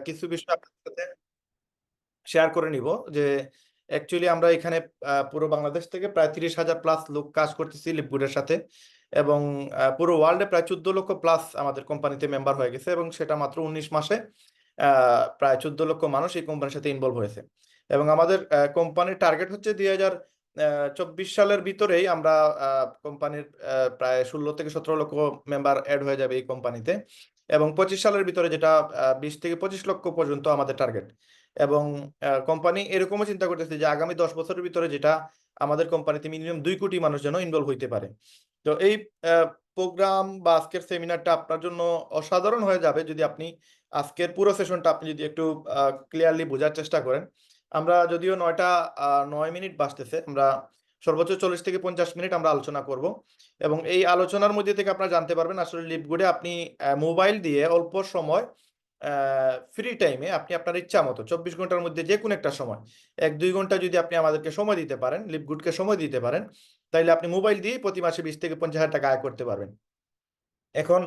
কিছু বিষয় আপনার সাথে শেয়ার করে নিব যে অ্যাকচুয়ালি আমরা এখানে পুরো বাংলাদেশ থেকে প্রায় 30,000 প্লাস লোক কাজ করতেছি লিপগুডের সাথে। এবং পুরো ওয়ার্ল্ডে প্রায় 14 লক্ষ প্লাস আমাদের কোম্পানিতে মেম্বার হয়ে গেছে, এবং সেটা মাত্র 19 মাসে প্রায় 14 লক্ষ মানুষ এই কোম্পানির সাথে ইনভলভ হয়েছে। এবং আমাদের কোম্পানির টার্গেট হচ্ছে 2024 সালের ভিতরেই আমরা কোম্পানির প্রায় 16 থেকে 17 লক্ষ মেম্বার অ্যাড হয়ে যাবে এই কোম্পানিতে। এবং 25 সালের ভিতরে যেটা 20 থেকে 25 লক্ষ পর্যন্ত আমাদের টার্গেট। এবং কোম্পানি এরকমও চিন্তা করতেছে যে আগামী 10 বছরের ভিতরে যেটা আমাদের কোম্পানিতে মিনিমাম 2 কোটি মানুষ যেন ইনভলভ হইতে পারে। তো এই প্রোগ্রাম বা আজকের সেমিনারটা আপনার জন্য অসাধারণ হয়ে যাবে যদি আপনি আজকের পুরো সেশনটা আপনি যদি একটু ক্লিয়ারলি বোঝার চেষ্টা করেন। আমরা যদিও 9:09 বাজতেছে, আমরা সর্বোচ্চ 40 থেকে 50 মিনিট আমরা আলোচনা করব। এবং এই আলোচনার মধ্যে থেকে আপনারা জানতে পারবেন আসলে লিপগুডে আপনি মোবাইল দিয়ে অল্প সময় ফ্রি টাইমে আপনি আপনার ইচ্ছা মতো 24 ঘন্টার মধ্যে যে কোনো একটা সময় 1-2 ঘন্টা যদি আপনি আমাদেরকে সময় দিতে পারেন, লিপগুডকে সময় দিতে পারেন, তাইলে আপনি মোবাইল দিয়ে প্রতি মাসে 20 থেকে 50 হাজার টাকা আয় করতে পারবেন। এখন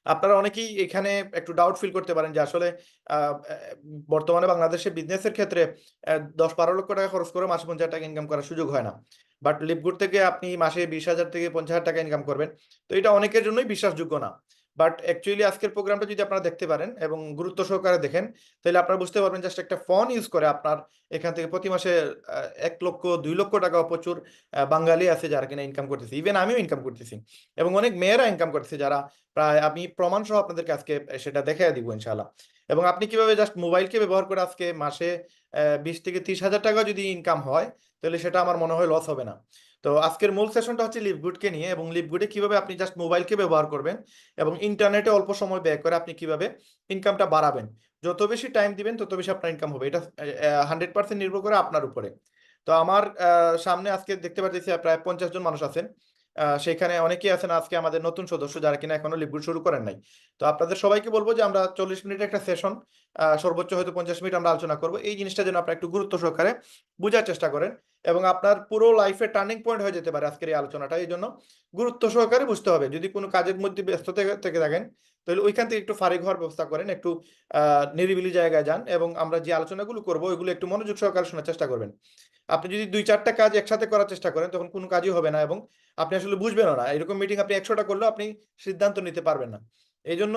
আপনারা অনেকেই এখানে একটু ডাউট ফিল করতে পারেন যে আসলে বর্তমানে বাংলাদেশে বিজনেসের ক্ষেত্রে 10-12 লক্ষ টাকা খরচ করে মাসে 50 হাজার টাকা ইনকাম করার সুযোগ হয় না। বাট লিপগুড থেকে আপনি মাসে 20,000 থেকে 50,000 টাকা ইনকাম করবেন। তো এটা অনেকের জন্যই বিশ্বাসযোগ্য না। বাট অ্যাকচুয়ালি আজকের প্রোগ্রামটা যদি আপনারা দেখতে পারেন এবং গুরুত্ব সহকারে দেখেন, তাহলে আপনারা বুঝতে পারবেন জাস্ট একটা ফোন ইউজ করে আপনার এখান থেকে প্রতি মাসে 1 লক্ষ 2 লক্ষ টাকাও প্রচুর বাঙালি আছে যারা কিনা ইনকাম করতেছে। ইভেন আমিও ইনকাম করতেছি, এবং অনেক মেয়েরা ইনকাম করতেছে যারা প্রায় আমি প্রমাণ সহ আপনাদেরকে আজকে সেটা দেখাই দিব ইনশাআল্লাহ। এবং আপনি কিভাবে জাস্ট মোবাইলকে ব্যবহার করে আজকে মাসে 20 থেকে 30 হাজার টাকা যদি ইনকাম হয়, তাহলে সেটা আমার মনে হয় লস হবে না। তো আজকের মূল সেশনটা হচ্ছে লিপগুডকে নিয়ে, এবং লিপগুডে কিভাবে আপনি জাস্ট মোবাইলকে ব্যবহার করবেন এবং ইন্টারনেটে অল্প সময় ব্যয় করে আপনি কিভাবে ইনকামটা বাড়াবেন। যত বেশি টাইম দিবেন তত বেশি আপনার ইনকাম হবে, এটা 100% নির্ভর করে আপনার উপরে। তো আমার সামনে আজকে দেখতে পাচ্ছি প্রায় 50 জন মানুষ আছেন। সেখানে অনেকেই আছেন আজকে আমাদের নতুন সদস্য যারা কিনা এখনো লিপগুড শুরু করেন নাই। তো আপনাদের সবাইকে বলবো যে আমরা 40 মিনিটের একটা সেশন, সর্বোচ্চ হয়তো 50 মিনিট আমরা আলোচনা করবো। এই জিনিসটা যেন আপনারা একটু গুরুত্ব সহকারে বোঝার চেষ্টা করেন, এবং আপনার পুরো লাইফে টার্নিং পয়েন্ট হয়ে যেতে পারে আজকের এই আলোচনাটা। এই জন্য গুরুত্ব সহকারে বুঝতে হবে। যদি কোনো কাজের মধ্যে ব্যস্ত থেকে থাকেন, তাহলে ওইখান থেকে একটু ফারিগ হওয়ার ব্যবস্থা করেন, একটু নিরিবিলি জায়গায় যান, এবং আমরা যে আলোচনাগুলো করবো ওইগুলো একটু মনোযোগ সহকারে শোনার চেষ্টা করবেন। আপনি যদি 2-4টা কাজ একসাথে করার চেষ্টা করেন, তখন কোনো কাজই হবে না, এবং আপনি আসলে বুঝবেনও না। এরকম মিটিং আপনি 100টা করলেও আপনি সিদ্ধান্ত নিতে পারবেন না। এই জন্য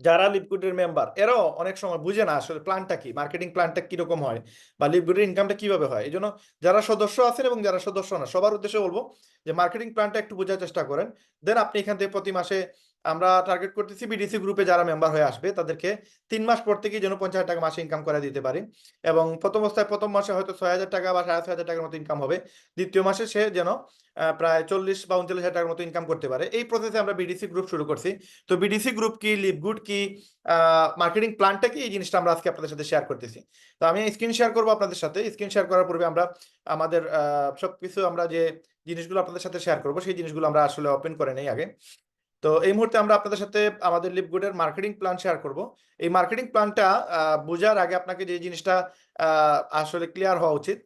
যারা লিপগুডের মেম্বার এরাও অনেক সময় বুঝে না আসলে প্ল্যানটা কি, মার্কেটিং প্ল্যানটা কিরকম হয়, বা লিপগুডের ইনকামটা কিভাবে হয়। এই জন্য যারা সদস্য আছেন এবং যারা সদস্য না, সবার উদ্দেশ্যে বলবো যে মার্কেটিং প্ল্যানটা একটু বোঝার চেষ্টা করেন। দেন আপনি এখান থেকে প্রতি মাসে আমরা টার্গেট করতেছি বিডিসি গ্রুপে যারা মেম্বার হয়ে আসবে তাদেরকে 3 মাস পর থেকেই যেন 50,000 টাকা মাসে ইনকাম করে দিতে পারি। এবং প্রথম মাসে হয়তো 6,000 টাকা বা 6,500 টাকার মতো ইনকাম হবে। দ্বিতীয় মাসে সে যেন প্রায় 40 বা 39,000 টাকার মতো ইনকাম করতে পারে। এই প্রসেসে আমরা বিডিসি গ্রুপ শুরু করছি। তো বিডিসি গ্রুপ কি, লিপগুড কি, মার্কেটিং প্ল্যানটা কি, এই জিনিসটা আমরা আজকে আপনাদের সাথে শেয়ার করতেছি। তো আমি স্ক্রিন শেয়ার করবো আপনাদের সাথে। স্ক্রিন শেয়ার করার পূর্বে আমরা আমাদের সবকিছু আমরা যে জিনিসগুলো আপনাদের সাথে শেয়ার করবো সেই জিনিসগুলো আমরা আসলে ওপেন করে নেই আগে। তো এই মুহূর্তে আমরা আপনাদের সাথে আমাদের লিপগুডের মার্কেটিং প্ল্যান শেয়ার করব। এই মার্কেটিং প্ল্যানটা বোঝার আগে আপনাকে যে জিনিসটা আসলে ক্লিয়ার হওয়া উচিত।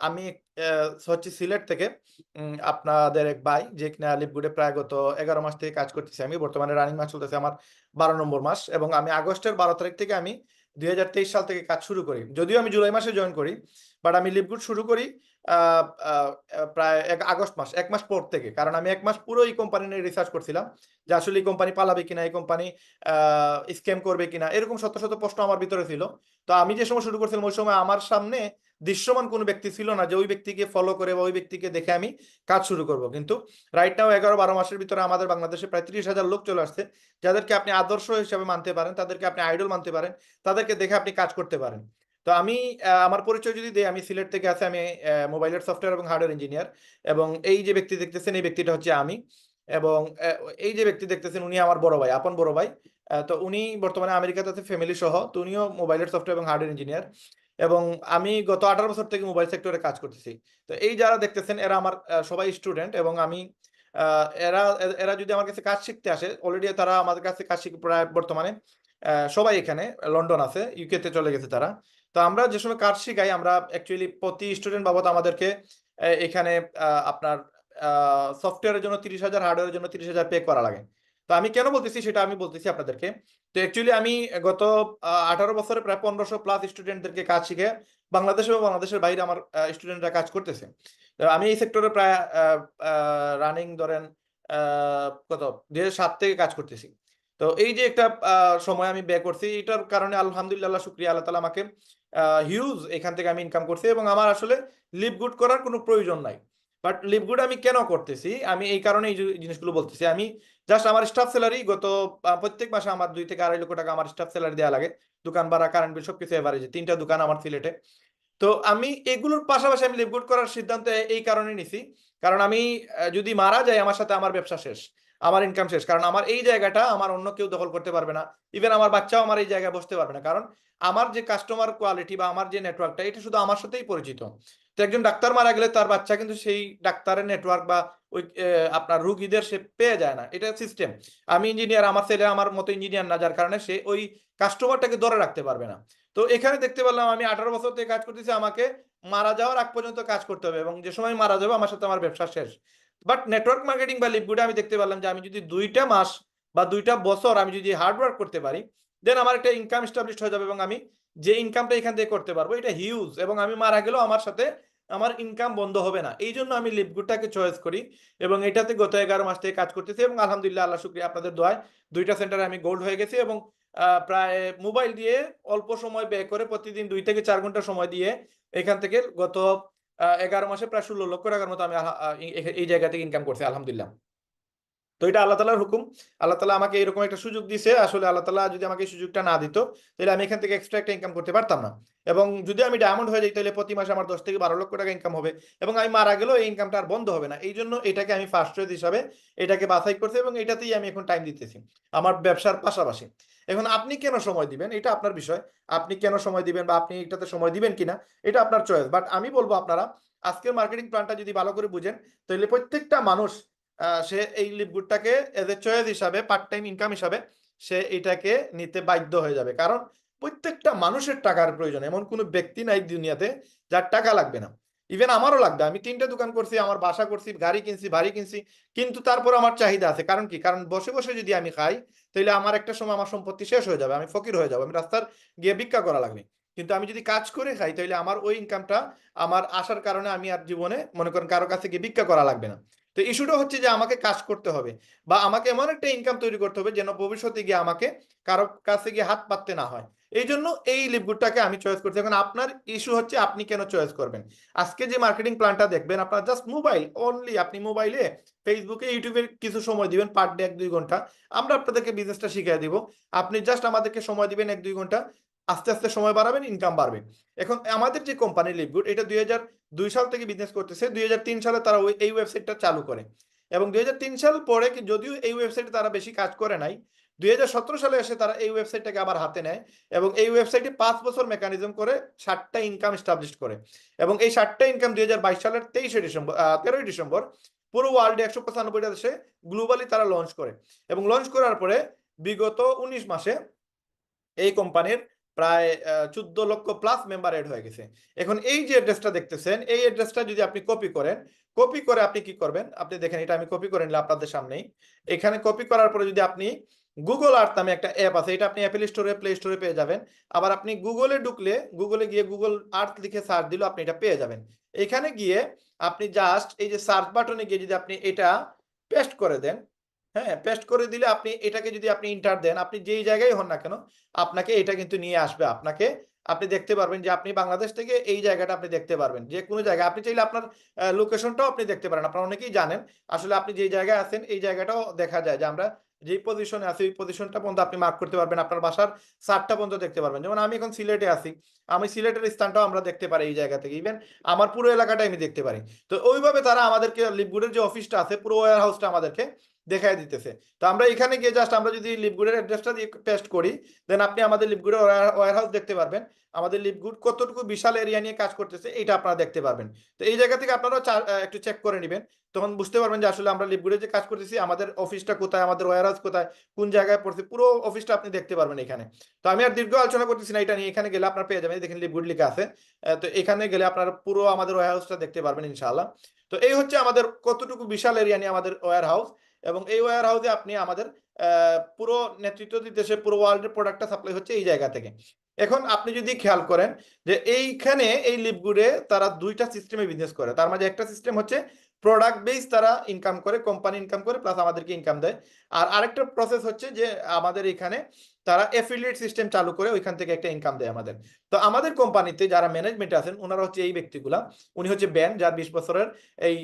আমি হচ্ছে সিলেট থেকে, আপনাদের এক ভাই যে কিনা লিপগুডে প্রায় গত 11 মাস থেকে কাজ করতেছি। আমি বর্তমানে রানিং মাস চলতেছে আমার 12 নম্বর মাস, এবং আমি আগস্টের 12 তারিখ থেকে আমি 2023 সাল থেকে কাজ শুরু করি। যদিও আমি জুলাই মাসে জয়েন করি, বাট আমি লিপগুড শুরু করি আহ, আহ, প্রায় আগস্ট মাস, 1 মাস পর থেকে। কারণ আমি 1 মাস পুরো এই কোম্পানি নিয়ে রিসার্চ করছিলাম যে আসলে এই কোম্পানি পালাবে কিনা, এই কোম্পানি স্ক্যাম করবে কিনা, এরকম শত শত প্রশ্ন আমার ভিতরে ছিল। তো আমি যে সময় শুরু করছিলাম ওই সময় আমার সামনে দৃশ্যমান কোনো ব্যক্তি ছিল না যে ওই ব্যক্তিকে ফলো করে বা ওই ব্যক্তিকে দেখে আমি কাজ শুরু করব। কিন্তু রাইট নাও 11-12 মাসের ভিতরে আমাদের বাংলাদেশে প্রায় 30,000 লোক চলে আসছে, যাদেরকে আপনি আদর্শ হিসেবে মানতে পারেন, তাদেরকে আপনি আইডল মানতে পারেন, তাদেরকে দেখে আপনি কাজ করতে পারেন। তো আমি আমার পরিচয় যদি দিই, আমি সিলেট থেকে আছি। আমি মোবাইলের সফটওয়্যার এবং হার্ডওয়্যার ইঞ্জিনিয়ার। এবং এই যে ব্যক্তি দেখতেছেন এই ব্যক্তিটা হচ্ছে আমি। এবং এই যে ব্যক্তি দেখতেছেন উনি আমার বড় ভাই, আপন বড় ভাই। তো উনি বর্তমানে আমেরিকাতে আছে ফ্যামিলি সহ। তো উনিও মোবাইলের সফটওয়্যার এবং হার্ডওয়্যার ইঞ্জিনিয়ার। এবং আমি গত 18 বছর থেকে মোবাইল সেক্টরে কাজ করতেছি। তো এই যারা দেখতেছেন এরা আমার সবাই স্টুডেন্ট। এবং আমি এরা এরা যদি আমার কাছে কাজ শিখতে আসে, অলরেডি তারা আমাদের কাছে কাজ শিখে প্রায় বর্তমানে সবাই এখানে লন্ডন আছে, ইউকে তে চলে গেছে তারা। তো আমরা যে সময় কাজ শিখাই, আমরা অ্যাকচুয়ালি প্রতি স্টুডেন্ট বাবদ আমাদেরকে এখানে আপনার সফটওয়্যারের জন্য 30,000, হার্ডওয়্যারের জন্য 30,000 পে করা লাগে। তো আমি কেন বলতেছি সেটা আমি বলতেছি আপনাদেরকে। তো অ্যাকচুয়ালি আমি গত 18 বছরে প্রায় 1500 প্লাস স্টুডেন্টদেরকে কাজ শিখে বাংলাদেশে এবং বাংলাদেশের বাইরে আমার স্টুডেন্টরা কাজ করতেছে। তো আমি এই সেক্টরে প্রায় রানিং ধরেন কত 2007 থেকে কাজ করতেছি। তো এই যে একটা সময় আমি ব্যয় করছি, এটার কারণে আলহামদুলিল্লাহ শুকরিয়া, আল্লাহ তাআলা আমাকে হিউজ এখান থেকে আমি ইনকাম করছি এবং আমার আসলে লিভ গুড করার কোনো প্রয়োজন নাই। বাট লিভ গুড আমি কেন করতেছি, আমি এই কারণে এই জিনিসগুলো বলতেছি। আমি জাস্ট আমার স্টাফ স্যালারি গত প্রত্যেক মাসে আমার 2 থেকে 2.5 লক্ষ টাকা আমার স্টাফ স্যালারি দেওয়া লাগে, দোকান ভাড়া, কারেন্ট বিল সবকিছু এভারেজে, 3টা দোকান আমার সিলেটে। তো আমি এগুলোর পাশাপাশি আমি লিভ গুড করার সিদ্ধান্ত এই কারণে নিছি, কারণ আমি যদি মারা যাই আমার সাথে আমার ব্যবসা শেষ, আমার ইনকাম শেষ। কারণ আমার এই জায়গাটা আমার অন্য কেউ দখল করতে পারবে না, ইভেন আমার বাচ্চাও আমার এই জায়গায় বসতে পারবে না। কারণ আমার যে কাস্টমার কোয়ালিটি বা আমার যে নেটওয়ার্কটা, এটা শুধু আমার সাথেই পরিচিত। তো একজন ডাক্তার মারা গেলে তার বাচ্চা কিন্তু সেই ডাক্তারের নেটওয়ার্ক বা ওই আপনার রুগীদের সে পেয়ে যায় না, এটা সিস্টেম। আমি ইঞ্জিনিয়ার, আমার ছেলে আমার মতো ইঞ্জিনিয়ার না, যার কারণে সে ওই কাস্টমারটাকে ধরে রাখতে পারবে না। তো এখানে দেখতে পেলাম আমি 18 বছর থেকে কাজ করতেছি, আমাকে মারা যাওয়ার আগ পর্যন্ত কাজ করতে হবে এবং যে সময় মারা যাবে আমার সাথে আমার ব্যবসা শেষ। বাট নেটওয়ার্ক মার্কেটিং বা লিভগুডে আমি দেখতে পেলাম যে আমি যদি 2টা মাস বা 2টা বছর আমি যদি হার্ড ওয়ার্ক করতে পারি, দেন আমার একটা ইনকাম এস্টাবলিশ হয়ে যাবে এবং আমি যে ইনকামটা এখান থেকে করতে পারবো এটা হিউজ, এবং আমি মারা গেলেও আমার সাথে আমার ইনকাম বন্ধ হবে না। এই জন্য আমি লিভগুডটাকে চয়েস করি এবং এটাতে গত 11 মাস থেকে কাজ করতেছি এবং আলহামদুলিল্লাহ, আল্লাহ শুকরিয়া, আপনাদের দোয়ায় 2টা সেন্টারে আমি গোল্ড হয়ে গেছি এবং প্রায় মোবাইল দিয়ে অল্প সময় ব্যয় করে প্রতিদিন 2 থেকে 4 ঘন্টা সময় দিয়ে এখান থেকে গত 11 মাসে প্রায় 16 লক্ষ টাকার মতো আমি এই জায়গা থেকে ইনকাম করছি আলহামদুলিল্লাহ। তো এটা আল্লাহ তাআলার হুকুম। আল্লাহ তাআলা আমাকে এরকম একটা সুযোগ দিছে। আসলে আল্লাহ তাআলা যদি আমাকে এই সুযোগটা না দিত, তাহলে আমি এখান থেকে এক্সট্রা একটা ইনকাম করতে পারতাম না। এবং যদি আমি ডায়মন্ড হয়ে যাই, তাহলে প্রতি মাসে আমার 10 থেকে 12 লক্ষ টাকা ইনকাম হবে এবং আমি মারা গেলেও এই ইনকামটা আর বন্ধ হবে না। এই জন্য এটাকে আমি ফার্স্ট চয়েস হিসাবে এটাকে বাছাই করছি এবং এটাতেই আমি এখন টাইম দিতেছি আমার ব্যবসার পাশাপাশি। এখন আপনি কেন সময় দিবেন এটা আপনার বিষয়। আপনি কেন সময় দিবেন বা আপনি এটাতে সময় দিবেন কিনা এটা আপনার চয়েস। বাট আমি বলবো, আপনারা আজকের মার্কেটিং প্ল্যানটা যদি ভালো করে বুঝেন, তাহলে প্রত্যেকটা মানুষ সে এই লিভগুডটাকে এজ এ চয়েস হিসাবে, পার্ট টাইম ইনকাম হিসাবে সে এটাকে নিতে বাধ্য হয়ে যাবে। কারণ প্রত্যেকটা মানুষের টাকার প্রয়োজন, এমন কোনো ব্যক্তি নাই দুনিয়াতে যার টাকা লাগবে না। ইভেন আমারও লাগবে, আমি 3টে দোকান করছি, আমার বাসা করছি, গাড়ি কিনছি, বাড়ি কিনছি, কিন্তু তারপর আমার চাহিদা আছে। কারণ কি? কারণ বসে বসে যদি আমি খাই, তাহলে আমার একটা সময় আমার সম্পত্তি শেষ হয়ে যাবে, আমি ফকির হয়ে যাবো, আমি রাস্তার গিয়ে ভিক্ষা করা লাগবে। কিন্তু আমি যদি কাজ করে খাই, তাহলে আমার ওই ইনকামটা আমার আসার কারণে আমি আর জীবনে মনে করেন কারো কাছে গিয়ে ভিক্ষা করা লাগবে না। তো ইস্যুটা হচ্ছে যে আমাকে কাজ করতে হবে বা আমাকে এমন একটা ইনকাম তৈরি করতে হবে যেন ভবিষ্যতে গিয়ে আমাকে কারো কাছে গিয়ে হাত পাততে না হয়। এই জন্য এই লিভগুডটাকে আমি চয়েস করছি। এখন আপনার ইস্যু হচ্ছে আপনি কেন চয়েস করবেন। আজকে যে মার্কেটিং প্ল্যানটা দেখবেন, আপনার জাস্ট মোবাইল অনলি, আপনি মোবাইলে ফেসবুকে ইউটিউবে কিছু সময় দিবেন, পার ডে 1-2 ঘন্টা, আমরা আপনাদেরকে বিজনেসটা শিখিয়ে দিব। আপনি জাস্ট আমাদেরকে সময় দিবেন 1-2 ঘন্টা, আস্তে আস্তে সময় বাড়াবেন, ইনকাম বাড়বে। এখন আমাদের যে কোম্পানি লিভগুড, এটা 2002 সাল থেকে বিজনেস করতেছে। 2003 সালে তারা এই ওয়েবসাইটটা চালু করে এবং 2003 সাল পরে যদিও এই ওয়েবসাইটে তারা বেশি কাজ করে নাই, 2017 সালে এসে তারা এই ওয়েবসাইটটাকে আবার হাতে নেয় এবং এই ওয়েবসাইটে 5 বছর মেকানিজম করে 60টা ইনকাম এস্টাবলিশ করে এবং এই 60টা ইনকাম 2022 সালের 13ই ডিসেম্বর পুরো ওয়ার্ল্ডে 195টা দেশে গ্লোবালি তারা লঞ্চ করে এবং লঞ্চ করার পরে বিগত 19 মাসে এই কোম্পানির প্রায় 14 লক্ষ প্লাস মেম্বার এড হয়ে গেছে। এখন এই যে অ্যাড্রেসটা দেখতেছেন, এই অ্যাড্রেসটা যদি আপনি কপি করেন, কপি করে আপনি কি করবেন, আপনি দেখেন এটা আমি কপি করে নিলাম আপনাদের সামনেই। এখানে কপি করার পরে যদি আপনি গুগল আর্থ নামে একটা অ্যাপ আছে, এটা আপনি অ্যাপেল স্টোরে, প্লে স্টোরে পেয়ে যাবেন। আবার আপনি গুগলে ঢুকলে, গুগলে গিয়ে গুগল আর্থ লিখে সার্চ দিলে আপনি এটা পেয়ে যাবেন। এখানে গিয়ে আপনি জাস্ট এই যে সার্চ বাটনে গিয়ে যদি আপনি এটা পেস্ট করে দেন, হ্যাঁ, পেস্ট করে দিলে আপনি এটাকে যদি আপনি ইন্টার দেন, আপনি যেই জায়গায় হন না কেন, আপনাকে এটা কিন্তু নিয়ে আসবে। আপনাকে, আপনি দেখতে পারবেন যে আপনি বাংলাদেশ থেকে এই জায়গাটা আপনি দেখতে পারবেন যে কোনো জায়গায়। আপনি চাইলে আপনার লোকেশনটাও আপনি দেখতে পারেন। আপনারা অনেকেই জানেন আসলে আপনি যেই জায়গায় আছেন এই জায়গাটাও দেখা যায় যে আমরা যেই পজিশনে আছি ওই পজিশনটা পর্যন্ত আপনি মার্ক করতে পারবেন, আপনার বাসার ছাদটা পর্যন্ত দেখতে পারবেন। যেমন আমি এখন সিলেটে আছি, আমি সিলেটের স্থানটাও আমরা দেখতে পারি এই জায়গা থেকে, ইভেন আমার পুরো এলাকাটাই আমি দেখতে পারি। তো ওইভাবে তারা আমাদেরকে লিভগুডের যে অফিসটা আছে পুরো ওয়্যার হাউসটা আমাদেরকে দেখাই দিতেছে। তো আমরা এখানে গিয়ে জাস্ট আমরা যদি লিভগুডের অ্যাড্রেসটা দিয়ে পেস্ট করি, দেন আপনি আমাদের লিভগুডের ওয়্যার হাউস দেখতে পারবেন। আমাদের লিভগুড কতটুকু বিশাল এরিয়া নিয়ে কাজ করতেছে এটা আপনারা দেখতে পারবেন। তো এই জায়গা থেকে আপনারাও একটু চেক করে নেবেন, তখন বুঝতে পারবেন যে আসলে আমরা লিভগুডে যে কাজ করতেছি আমাদের অফিসটা কোথায়, আমাদের ওয়্যার হাউস কোথায়, কোন জায়গায় পড়ছে, পুরো অফিসটা আপনি দেখতে পারবেন এখানে। তো আমি আর দীর্ঘ আলোচনা করতেছি না এটা নিয়ে, এখানে গেলে আপনারা পেয়ে যাবেন, দেখেন লিভগুড লেখা আছে। তো এখানে গেলে আপনারা পুরো আমাদের ওয়্যার হাউসটা দেখতে পারবেন ইনশাআল্লাহ। তো এই হচ্ছে আমাদের কতটুকু বিশাল এরিয়া নিয়ে আমাদের ওয়্যার হাউস এবং এই ওয়্যার হাউসে আপনি আমাদের পুরো নেতৃত্ব দিতেছে, পুরো ওয়ার্ল্ডের প্রোডাক্টটা সাপ্লাই হচ্ছে এই জায়গা থেকে। এখন আপনি যদি খেয়াল করেন যে এইখানে এই লিপগুডে তারা দুইটা সিস্টেমে বিজনেস করে। তার মাঝে একটা সিস্টেম হচ্ছে প্রোডাক্ট বেস, তারা ইনকাম করে, কোম্পানি ইনকাম করে প্লাস আমাদেরকে ইনকাম দেয়। আর আরেকটা প্রসেস হচ্ছে যে আমাদের এখানে তারা এফিলিয়েট সিস্টেম চালু করে ওইখান থেকে একটা ইনকাম দেয় আমাদের। তো আমাদের কোম্পানিতে যারা ম্যানেজমেন্টে আছেন ওনারা হচ্ছে এই ব্যক্তিগুলা। উনি হচ্ছে ব্যান, যার 20 বছরের এই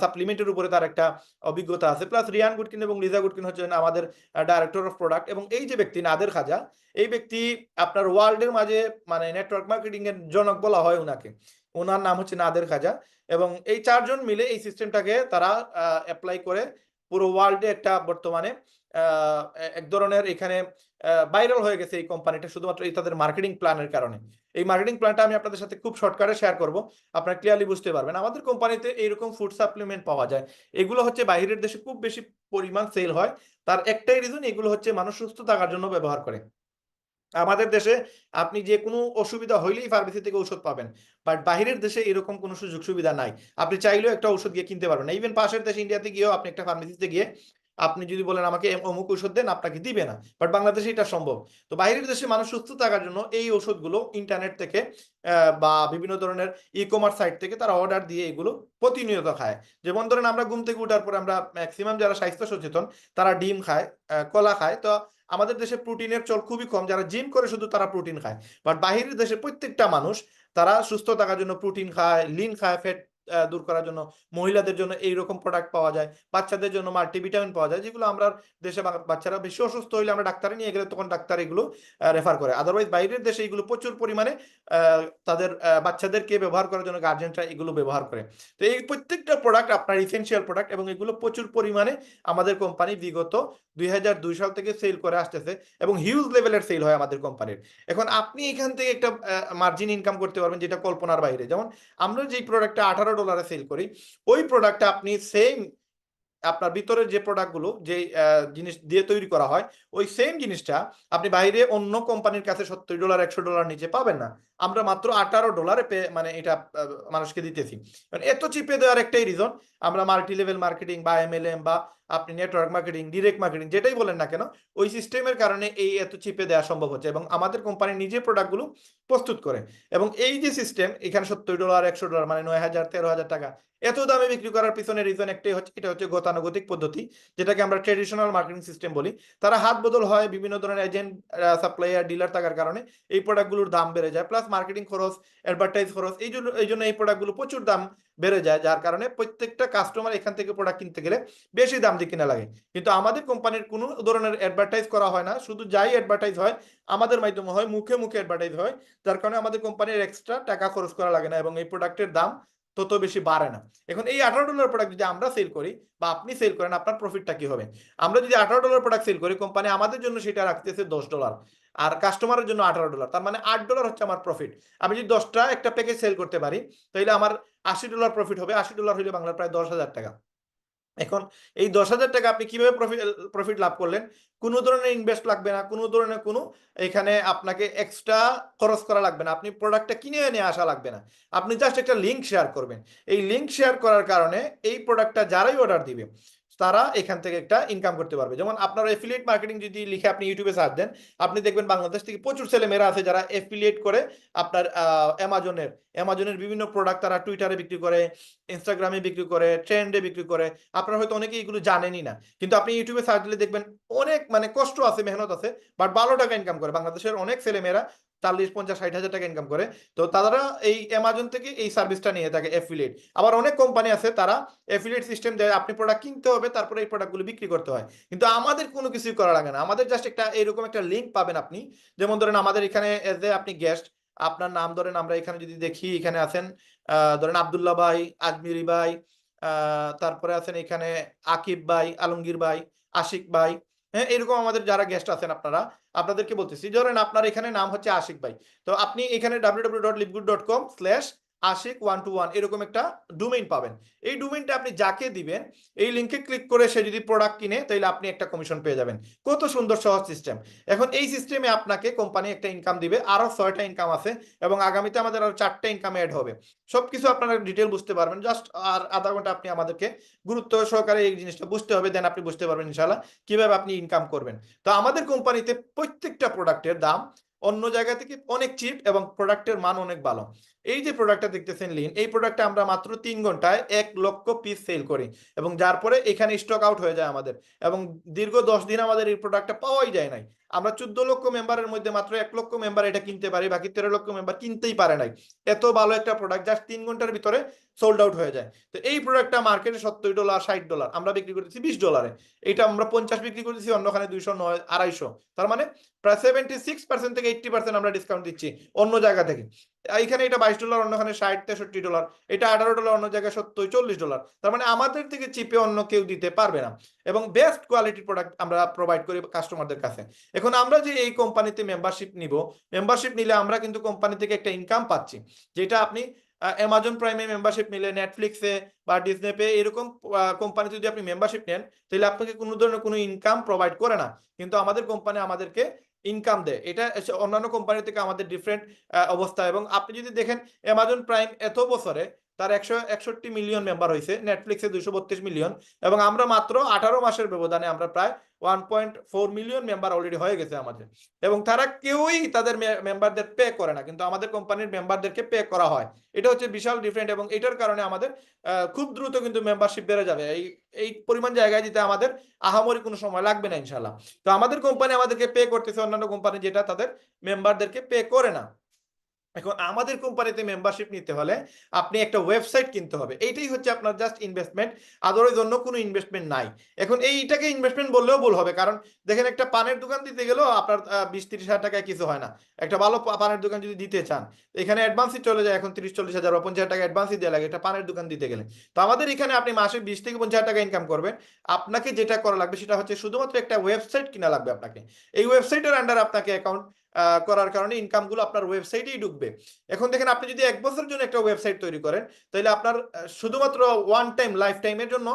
সাপ্লিমেন্টের উপরে তার একটা অভিজ্ঞতা আছে, প্লাস রিয়ান গুডকিন এবং লিজা গুডকিন হচ্ছেন আমাদের ডাইরেক্টর অফ প্রোডাক্ট। এবং এই যে ব্যক্তি নাদের খাজা, এই ব্যক্তি আপনার ওয়ার্ল্ডের মাঝে মানে নেটওয়ার্ক মার্কেটিং এর জনক বলা হয় উনাকে। ওনার নাম হচ্ছে নাদের খাজা। এবং এই চারজন মিলে এই সিস্টেমটাকে তারা অ্যাপ্লাই করে পুরো ওয়ার্ল্ডে একটা বর্তমানে এক ধরনের এখানে ভাইরাল হয়ে গেছে এই কোম্পানিটা, শুধুমাত্র এই তাদের মার্কেটিং প্ল্যানের কারণে। এই মার্কেটিং প্ল্যানটা আমি আপনাদের সাথে খুব শর্টকাটে শেয়ার করব, আপনারা ক্লিয়ারলি বুঝতে পারবেন। আমাদের কোম্পানিতে এইরকম ফুড সাপ্লিমেন্ট পাওয়া যায়, এগুলো হচ্ছে বাইরের দেশে খুব বেশি পরিমাণ সেল হয়। তার একটাই রিজন, এগুলো হচ্ছে মানুষ সুস্থ থাকার জন্য ব্যবহার করে। আমাদের দেশে আপনি যে কোনো অসুবিধা হইলেই ফার্মেসি থেকে ওষুধ পাবেন, বাট বাহিরের দেশে এরকম কোনো সুযোগ সুবিধা নাই। আপনি চাইলেও একটা ওষুধ গিয়ে কিনতে পারবেন না। ইভেন পাশের দেশে ইন্ডিয়াতে গিয়েও আপনি একটা ফার্মেসিতে গিয়ে আপনি যদি বলেন আমাকে অমুক ওষুধ দেন, আপনাকে দিবে না। বাট বাংলাদেশে এটা সম্ভব। তো বাইরের দেশে মানুষ সুস্থ থাকার জন্য এই ওষুধগুলো ইন্টারনেট থেকে বা বিভিন্ন ধরনের ই কমার্স সাইট থেকে তারা অর্ডার দিয়ে এগুলো প্রতিনিয়ত খায়। যেমন ধরেন আমরা ঘুম থেকে উঠার পরে আমরা ম্যাক্সিমাম যারা স্বাস্থ্য সচেতন তারা ডিম খায়, কলা খায়। তো আমাদের দেশে প্রোটিনের চল খুবই কম, যারা জিম করে শুধু তারা প্রোটিন খায়। বাট বাহিরের দেশে প্রত্যেকটা মানুষ তারা সুস্থ থাকার জন্য প্রোটিন খায়, লিন খায়, ফ্যাট দূর করার জন্য। মহিলাদের জন্য এইরকম প্রোডাক্ট পাওয়া যায়, বাচ্চাদের জন্য মাল্টিভিটামিন পাওয়া যায়, যেগুলো আমরা দেশে বাচ্চারা বেশি অসুস্থ হইলে আমরা ডাক্তারে নিয়ে গেলে তখন ডাক্তার এগুলো রেফার করে। আদারওয়াইজ বাইরের দেশে এগুলো প্রচুর পরিমাণে তাদের বাচ্চাদেরকে ব্যবহার করার জন্য গার্জেনরা এগুলো ব্যবহার করে। তো এই প্রত্যেকটা প্রোডাক্ট আপনার ইসেনশিয়াল প্রোডাক্ট, এবং এগুলো প্রচুর পরিমাণে আমাদের কোম্পানি বিগত 2002 সাল থেকে সেল করে আসতেছে এবং হিউজ লেভেলের সেল হয় আমাদের কোম্পানির। এখন আপনি এখান থেকে একটা মার্জিন ইনকাম করতে পারবেন যেটা কল্পনার বাইরে। যেমন আমরা যেই প্রোডাক্টটা $18 সেল করি, ওই প্রোডাক্টটা আপনি সেম আপনার ভিতরের যে প্রোডাক্টগুলো যে জিনিস দিয়ে তৈরি করা হয়, ওই সেম জিনিসটা আপনি বাইরে অন্য কোম্পানির কাছে $70 $100 নিচে পাবেন না। আমরা মাত্র $18 মানে এটা মানুষকে দিতেছি। মানে এত চিপে দেওয়ার একটাই রিজন, আমরা মাল্টি লেভেল মার্কেটিং বা MLM বা আপনি নেটওয়ার্ক মার্কেটিং, ডিরেক্ট মার্কেটিং যেটাই বলেন না কেন, ওই সিস্টেমের কারণে এই এত চিপে দেওয়া সম্ভব হচ্ছে। এবং আমাদের কোম্পানি নিজে প্রোডাক্টগুলো প্রস্তুত করে। এবং এই যে সিস্টেম এখানে $70 $100 মানে 9,000 13,000 টাকা এত দামে বিক্রি করার পিছনে রিজন একটাই হচ্ছে, এটা হচ্ছে গতানুগতিক পদ্ধতি, যেটাকে আমরা ট্রেডিশনাল মার্কেটিং সিস্টেম বলি। তারা হাত বদল হয়, বিভিন্ন ধরনের এজেন্ট, সাপ্লায়ার, ডিলার থাকার কারণে এই প্রোডাক্টগুলোর দাম বেড়ে যায়, প্লাস মার্কেটিং খরচ, অ্যাডভার্টাইজ খরচ, এই জন্য এই প্রোডাক্টগুলো প্রচুর দাম বেড়ে যায়, যার কারণে প্রত্যেকটা কাস্টমার এখান থেকে প্রোডাক্ট কিনতে গেলে বেশি দাম দিয়ে কিনা লাগে। কিন্তু আমাদের কোম্পানির কোনো ধরনের অ্যাডভার্টাইজ করা হয় না, শুধু যাই অ্যাডভার্টাইজ হয় আমাদের মাধ্যমে হয়, মুখে মুখে অ্যাডভার্টাইজ হয়, যার কারণে আমাদের কোম্পানির এক্সট্রা টাকা খরচ করা লাগে না এবং এই প্রোডাক্টের দাম তত বেশি বাড়ে না। এখন এই $18 প্রোডাক্ট যদি আমরা সেল করি বা আপনি সেল করেন, আপনার প্রফিটটা কি হবে? আমরা যদি $18 প্রোডাক্ট সেল করি, কোম্পানি আমাদের জন্য সেটা রাখতেছে $10 আর কাস্টমারের জন্য $18, তার মানে $8 হচ্ছে আমার প্রফিট। আমি যদি 10টা একটা প্যাকেজ সেল করতে পারি, তাহলে আমার $80 প্রফিট হবে। $80 হইলে বাংলার প্রায় 10,000 টাকা। এখন এই 10,000 টাকা আপনি কিভাবে প্রফিট লাভ করলেন? কোনো ধরনের ইনভেস্ট লাগবে না, কোনো ধরনের কোনো এখানে আপনাকে এক্সট্রা খরচ করা লাগবে না, আপনি প্রোডাক্টটা কিনে এনে আসা লাগবে না। আপনি জাস্ট একটা লিঙ্ক শেয়ার করবেন। এই লিঙ্ক শেয়ার করার কারণে এই প্রোডাক্টটা যারাই অর্ডার দিবে তারা এখান থেকে একটা ইনকাম করতে পারবে। যেমন আপনার এফিলিয়েট মার্কেটিং যদি লিখে আপনি ইউটিউবে সার্চ দেন, আপনি দেখবেন বাংলাদেশ থেকে প্রচুর ছেলেমেয়েরা আছে যারা এফিলিয়েট করে আপনার অ্যামাজনের বিভিন্ন প্রোডাক্ট তারা টুইটারে বিক্রি করে, ইনস্টাগ্রামে বিক্রি করে, ট্রেন্ডে বিক্রি করে। আপনারা হয়তো অনেকেই এগুলো জানেনই না, কিন্তু আপনি ইউটিউবে সার্চ দিলে দেখবেন অনেক মানে কষ্ট আছে, মেহনত আছে, বাট ভালো টাকা ইনকাম করে। বাংলাদেশের অনেক ছেলেমেয়েরা 40 50 60 হাজার টাকা ইনকাম করে। তো তারা এই অ্যামাজন থেকে এই সার্ভিসটা নিয়ে থাকে এফিলিয়েট। আবার অনেক কোম্পানি আছে তারা এফিলিয়েট সিস্টেম দেয়, আপনি প্রোডাক্ট কিনতে হবে তারপরে এই প্রোডাক্টগুলো বিক্রি করতে হয়। কিন্তু আমাদের কোনো কিছুই করা লাগে না, আমাদের জাস্ট একটা এরকম একটা লিঙ্ক পাবেন আপনি। যেমন ধরেন আমাদের এখানে এজ এ আপনি গেস্ট, আপনার নাম ধরেন, আমরা এখানে যদি দেখি এখানে আছেন ধরেন আব্দুল্লাহ ভাই, আজমিরি ভাই, তারপরে আছেন এখানে আকিব ভাই, আলমগীর ভাই, আশিক ভাই। হ্যাঁ, এরকম আমাদের যারা গেস্ট আছেন আপনাদেরকে বলতেছি, ধরেন আপনার এখানে নাম হচ্ছে আশিক ভাই। তো আপনি এখানে www.lipgood.com/ ashik121 এরকম একটা ডোমেইন পাবেন। এই ডোমেইনটা আপনি যাকে দিবেন এই লিঙ্কে ক্লিক করে সে যদি প্রোডাক্ট কিনে তাহলে আপনি একটা কমিশন পেয়ে যাবেন। কত সুন্দর সহজ সিস্টেম। এখন এই সিস্টেমে আপনাকে কোম্পানি একটা ইনকাম দিবে, আরো 6টা ইনকাম আছে এবং আগামীতে আমাদের আরো 4টা ইনকাম অ্যাড হবে। সবকিছু আপনারা ডিটেল বুঝতে পারবেন, জাস্ট আর আধা ঘন্টা আপনি আমাদেরকে গুরুত্ব সহকারে এই জিনিসটা বুঝতে হবে, দেন আপনি বুঝতে পারবেন ইনশাআল্লাহ কিভাবে আপনি ইনকাম করবেন। তো আমাদের কোম্পানিতে প্রত্যেকটা প্রোডাক্টের দাম অন্য জায়গা থেকে অনেক চিপ এবং প্রোডাক্টের মান অনেক ভালো। এই যে প্রোডাক্টটা দেখতেছেন লিন, এই প্রোডাক্টটা আমরা মাত্র 3 ঘন্টায় 1 লক্ষ পিস সেল করি এবং যার পরে এখানে স্টক আউট হয়ে যায় আমাদের, এবং দীর্ঘ 10 দিন আমাদের এই প্রোডাক্টটা পাওয়াই যায় নাই। আমরা 14 লক্ষ মেম্বারের মধ্যে মাত্র 1 লক্ষ মেম্বার এটা কিনতে পারি, বাকি 13 লক্ষ মেম্বার কিনতেই পারে নাই। এত ভালো একটা প্রোডাক্ট জাস্ট 3 ঘন্টার ভিতরে সোল্ড আউট হয়ে যায়। তো এই প্রোডাক্টটা মার্কেটে $70 $60, আমরা বিক্রি করতেছি $20। এটা আমরা 50 বিক্রি করতেছি, অন্যখানে 200 250। তার মানে প্রায় 76% থেকে 80% আমরা ডিসকাউন্ট দিচ্ছি অন্য জায়গা থেকে। এখানে এটা $22, অন্যখানে $60 63। এটা $18, অন্য জায়গায় $70 40। তার মানে আমাদের থেকে চিপে অন্য কেউ দিতে পারবে না এবং বেস্ট কোয়ালিটির প্রোডাক্ট আমরা প্রোভাইড করি কাস্টমারদের কাছে। এখন আমরা যে এই কোম্পানিতে মেম্বারশিপ নিব, মেম্বারশিপ নিলে আমরা কিন্তু কোম্পানি থেকে একটা ইনকাম পাচ্ছি, যেটা আপনি অ্যামাজন প্রাইমে মেম্বারশিপ নিলে, নেটফ্লিক্সে বা ডিজনি পে এরকম কোম্পানিতে যদি আপনি মেম্বারশিপ নেন তাহলে আপনাকে কোনো ধরনের কোনো ইনকাম প্রোভাইড করে না, কিন্তু আমাদের কোম্পানি আমাদেরকে ইনকাম দেয়। এটা অন্যান্য কোম্পানি থেকে আমাদের ডিফারেন্ট অবস্থা। এবং আপনি যদি দেখেন অ্যামাজন প্রাইম এত বছরে তার 161 মিলিয়ন মেম্বার হয়েছে, নেটফ্লিক্সে 232 মিলিয়ন, এবং আমরা মাত্র 18 মাসের ব্যবধানে আমরা প্রায় 1.4 মিলিয়ন মেম্বার অলরেডি হয়ে গেছে আমাদের। এবং তারা কেউই তাদের মেম্বারদের পে করে না, কিন্তু আমাদের কোম্পানির মেম্বারদেরকে পে করা হয়। এটা হচ্ছে বিশাল ডিফারেন্ট, এবং এটার কারণে আমাদের খুব দ্রুত কিন্তু মেম্বারশিপ বেড়ে যাবে। এই পরিমাণ জায়গায় দিতে আমাদের আহামরি কোনো সময় লাগবে না ইনশাল্লাহ। তো আমাদের কোম্পানি আমাদেরকে পে করতেছে, অন্যান্য কোম্পানি যেটা তাদের মেম্বারদেরকে পে করে না। এখন আমাদের কোম্পানিতে মেম্বারশিপ নিতে হলে আপনি একটা ওয়েবসাইট কিনতে হবে, এইটাই হচ্ছে আপনার জাস্ট ইনভেস্টমেন্ট, আদারওয়াইজ অন্য কোনো ইনভেস্টমেন্ট নাই। এখন এইটাকে ইনভেস্টমেন্ট বললেও ভুল হবে, কারণ দেখেন একটা পানের দোকান দিতে গেলেও আপনার 20-30 হাজার টাকায় কিছু হয় না। একটা ভালো পানের দোকান যদি দিতে চান এখানে অ্যাডভান্সই চলে যায়, এখন 30-40 হাজার বা 50 হাজার টাকা অ্যাডভান্সই দেওয়া লাগে একটা পানের দোকান দিতে গেলে। তো আমাদের এখানে আপনি মাসে 20 থেকে 50 হাজার টাকা ইনকাম করবেন, আপনাকে যেটা করা লাগবে সেটা হচ্ছে শুধুমাত্র একটা ওয়েবসাইট কিনা লাগবে আপনাকে। এই ওয়েবসাইটের আন্ডার আপনাকে অ্যাকাউন্ট করার কারণে ইনকামগুলো আপনার ওয়েবসাইটেই ঢুকবে। এখন দেখেন আপনি যদি 1 বছরের জন্য একটা ওয়েবসাইট তৈরি করেন তাহলে আপনার শুধুমাত্র ওয়ান টাইম লাইফ টাইমের জন্য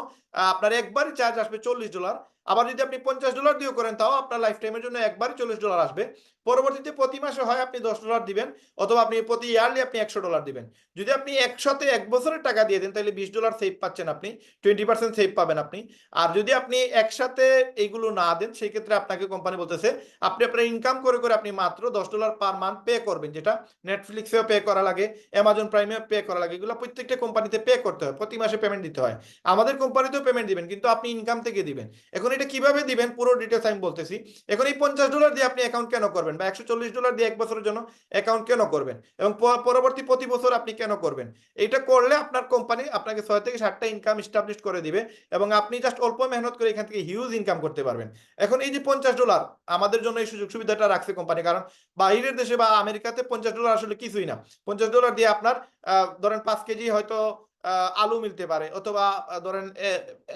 আপনার একবারই চার্জ আসবে $40। আবার যদি আপনি $50 দিয়েও করেন তাও আপনার লাইফ টাইমের জন্য একবারই $40 আসবে। পরবর্তীতে প্রতি মাসে হয় আপনি $10 দিবেন, অথবা আপনি প্রতি ইয়ারলি আপনি $100 দিবেন। যদি আপনি একসাথে 1 বছরের টাকা দিয়ে দেন তাহলে $20 সেভ পাচ্ছেন আপনি, 20% সেভ পাবেন আপনি। আর যদি আপনি একসাথে এইগুলো না দেন সেই ক্ষেত্রে আপনাকে কোম্পানি বলতেছে আপনি আপনার ইনকাম করে করে আপনি মাত্র $10 পার মান্থ পে করবেন, যেটা নেটফ্লিক্সেও পে করা লাগে, অ্যামাজন প্রাইমেও পে করা লাগে। এগুলো প্রত্যেকটা কোম্পানিতে পে করতে হয়, প্রতি মাসে পেমেন্ট দিতে হয়। আমাদের কোম্পানিতেও পেমেন্ট দিবেন, কিন্তু আপনি ইনকাম থেকে দিবেন। এখন এটা কিভাবে দিবেন পুরো ডিটেলস আমি বলতেছি। এখন এই $50 দিয়ে আপনি অ্যাকাউন্ট কেন করবেন, বা $140 দিয়ে 1 বছরের জন্য অ্যাকাউন্ট কেন করবেন, এবং পরবর্তী প্রতি বছর আপনি কেন করবেন? এটা করলে আপনার কোম্পানি আপনাকে 6 থেকে 7টা ইনকাম এস্টাবলিশ করে দিবে, এবং আপনি জাস্ট অল্প মেহনত করে এখান থেকে হিউজ ইনকাম করতে পারবেন। এখন এই যে $50 আমাদের জন্য এই সুযোগ সুবিধাটা রাখছে কোম্পানি, কারণ বাইরের দেশে বা আমেরিকাতে $50 আসলে কিছুই না। $50 দিয়ে আপনার ধরেন 5 কেজি হয়তো আলু মিলতে পারে, অথবা ধরেন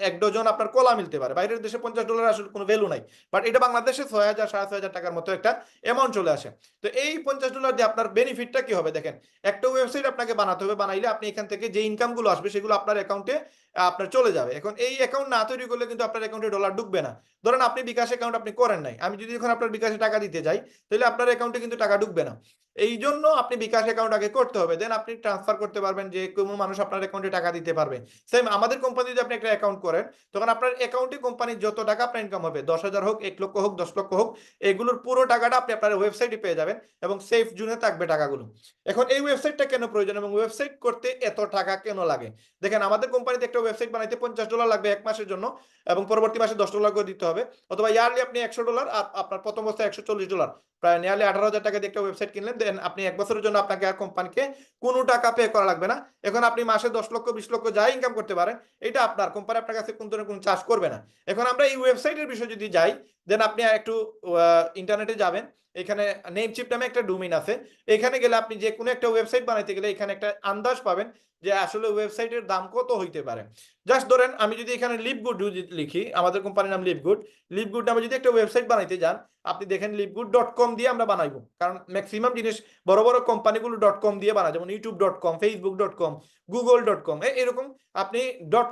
1 ডজন আপনার কলা মিলতে পারে। বাইরের দেশে $50 আসলে কোনো ভ্যালু নাই, বাট এটা বাংলাদেশে 6,000 6,500 টাকার মতো একটা অ্যামাউন্ট চলে আসে। তো এই $50 দিয়ে আপনার বেনিফিটটা কি হবে দেখেন, একটা ওয়েবসাইট আপনাকে বানাতে হবে, বানাইলে আপনি এখান থেকে যে ইনকামগুলো আসবে সেগুলো আপনার অ্যাকাউন্টে আপনার চলে যাবে। এখন এই অ্যাকাউন্ট না তৈরি করলে কিন্তু আপনার অ্যাকাউন্টে ডলার ঢুকবে না। ধরেন আপনি বিকাশ অ্যাকাউন্ট আপনি করেন নাই, আমি যদি এখন আপনার বিকাশে টাকা দিতে যাই তাহলে আপনার অ্যাকাউন্টে কিন্তু টাকা ঢুকবে না। এই জন্য আপনি বিকাশ অ্যাকাউন্ট আগে করতে হবে, দেন আপনি ট্রান্সফার করতে পারবেন, যে কোনো মানুষ আপনার অ্যাকাউন্টে টাকা দিতে পারবে। সেম আমাদের কোম্পানি যদি আপনি একটা অ্যাকাউন্ট করেন তখন আপনার অ্যাকাউন্টে কোম্পানির যত টাকা আপনার ইনকাম হবে, 10,000 হোক, 1 লক্ষ হোক, 10 লক্ষ হোক, এগুলোর পুরো টাকাটা আপনি আপনার ওয়েবসাইটে পেয়ে যাবেন, এবং সেফ জোনে থাকবে টাকাগুলো। এখন এই ওয়েবসাইটটা কেন প্রয়োজন এবং ওয়েবসাইট করতে এত টাকা কেন লাগে? দেখেন আমাদের কোম্পানিতে একটা ওয়েবসাইট বানাইতে $50 লাগবে 1 মাসের জন্য, এবং পরবর্তী মাসে $10 করে দিতে হবে, অথবা ইয়ারলি আপনি $100, আর আপনার প্রথম বছর $140, প্রায় নিয়ারলি 18,000 টাকা দিয়ে একটা ওয়েবসাইট কিনলেন, দেন আপনি 1 বছরের জন্য আপনাকে আর কোম্পানিকে কোনো টাকা পে করা লাগবে না। এখন আপনি মাসে 10 লক্ষ 20 লক্ষ যাই ইনকাম করতে পারেন, এটা আপনার কোম্পানি আপনার কাছে কোনো ধরনের কোনো চার্জ করবে না। এখন আমরা এই ওয়েবসাইটের বিষয়ে যদি যাই, দেন আপনি একটু ইন্টারনেটে যাবেন, এখানে নেমচিপ নামে একটা ডোমেইন আছে, এখানে গেলে আপনি যে কোনো একটা ওয়েবসাইট বানাইতে গেলে এখানে একটা আন্দাজ পাবেন যে আসলে ওয়েবসাইটের দাম কত হইতে পারে। জাস্ট ধরেন আমি যদি এখানে লিভগুড লিখি, আমাদের কোম্পানির নাম লিভগুড নামে যদি একটা ওয়েবসাইট বানাইতে যান, আপনি দেখেন livegood.com দিয়ে আমরা বানাইবো, কারণ ম্যাক্সিমাম জিনিস বড় বড় কোম্পানিগুলো .com দিয়ে বানায়, যেমন youtube.com, facebook.com, google.com, এরকম আপনি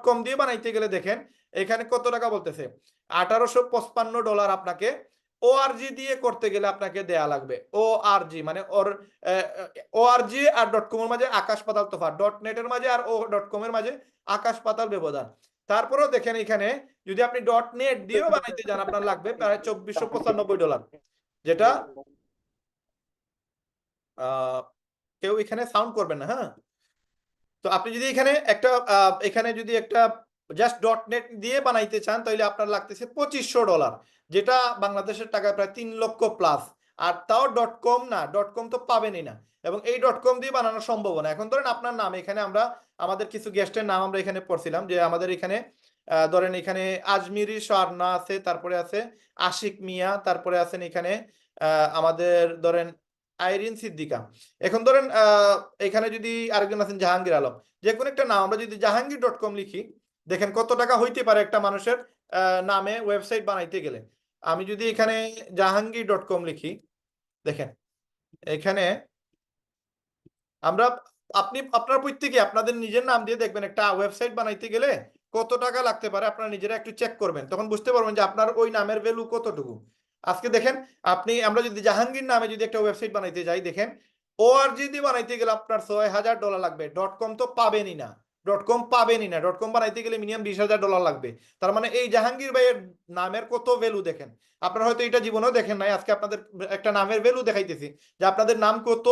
.com দিয়ে বানাইতে গেলে দেখেন এখানে কত টাকা বলতেছে, $1855 আপনাকে ওআরজি দিয়ে করতে গেলে আপনাকে দেয়া লাগবে। ওআরজি মানে ওআরজি আর .com এর মাঝে আকাশ পাতাল তফাৎ, .net এর মাঝে আর .com এর মাঝে আকাশ পাতাল ব্যবধান। তারপরেও দেখেন এখানে যদি আপনি .net দিয়েও বানাইতে যান আপনার লাগবে প্রায় $2495, যেটা কেউ এখানে সাউন্ড করবেন না, হ্যাঁ। তো আপনি যদি এখানে একটা এখানে যদি একটা জাস্ট .net দিয়ে বানাইতে চান তাহলে আপনার লাগতেছে $2500, যেটা বাংলাদেশের টাকায় প্রায় 3 লক্ষ প্লাস। আর তাও .com না, .com তো পাবেনই না, এবং এই .com দিয়ে বানানো সম্ভব না। এখন ধরেন আপনার নাম, এখানে আমরা আমাদের কিছু গেস্টের নাম আমরা এখানে পড়ছিলাম যে আমাদের এখানে ধরেন এখানে আজমিরি স্বর্ণা আছে, তারপরে আছে আশিক মিয়া, তারপরে আছেন এখানে আমাদের ধরেন আইরিন সিদ্দিকা। এখন ধরেন এখানে যদি আরেকজন আছেন জাহাঙ্গীর আলম, যে কোনো একটা নাম আমরা যদি জাহাঙ্গীর.com লিখি, দেখেন কত টাকা হইতে পারে একটা মানুষের নামে ওয়েবসাইট বানাইতে গেলে। আমি যদি এখানে জাহাঙ্গীর.com লিখি, দেখেন এখানে আমরা আপনার প্রত্যেকে আপনাদের নিজের নাম দিয়ে দেখবেন একটা ওয়েবসাইট বানাইতে গেলে কত টাকা লাগতে পারে, আপনারা নিজেরা একটু চেক করবেন, তখন বুঝতে পারবেন যে আপনার ওই নামের ভ্যালু কতটুকু। আজকে দেখেন আমরা যদি জাহাঙ্গীর নামে যদি একটা ওয়েবসাইট বানাইতে যাই, দেখেন ওআরজি দিয়ে বানাইতে গেলে আপনার $6000 লাগবে, .com তো পাবেনই না, .com বানাইতে গেলে মিনিমাম $20,000 লাগবে। তার মানে এই জাহাঙ্গীর ভাইয়ের নামের কত ভ্যালু দেখেন, আপনারা হয়তো এটা জীবনেও দেখেন নাই, আজকে আপনাদের একটা নামের ভ্যালু দেখাইতেছি যে আপনাদের নাম কত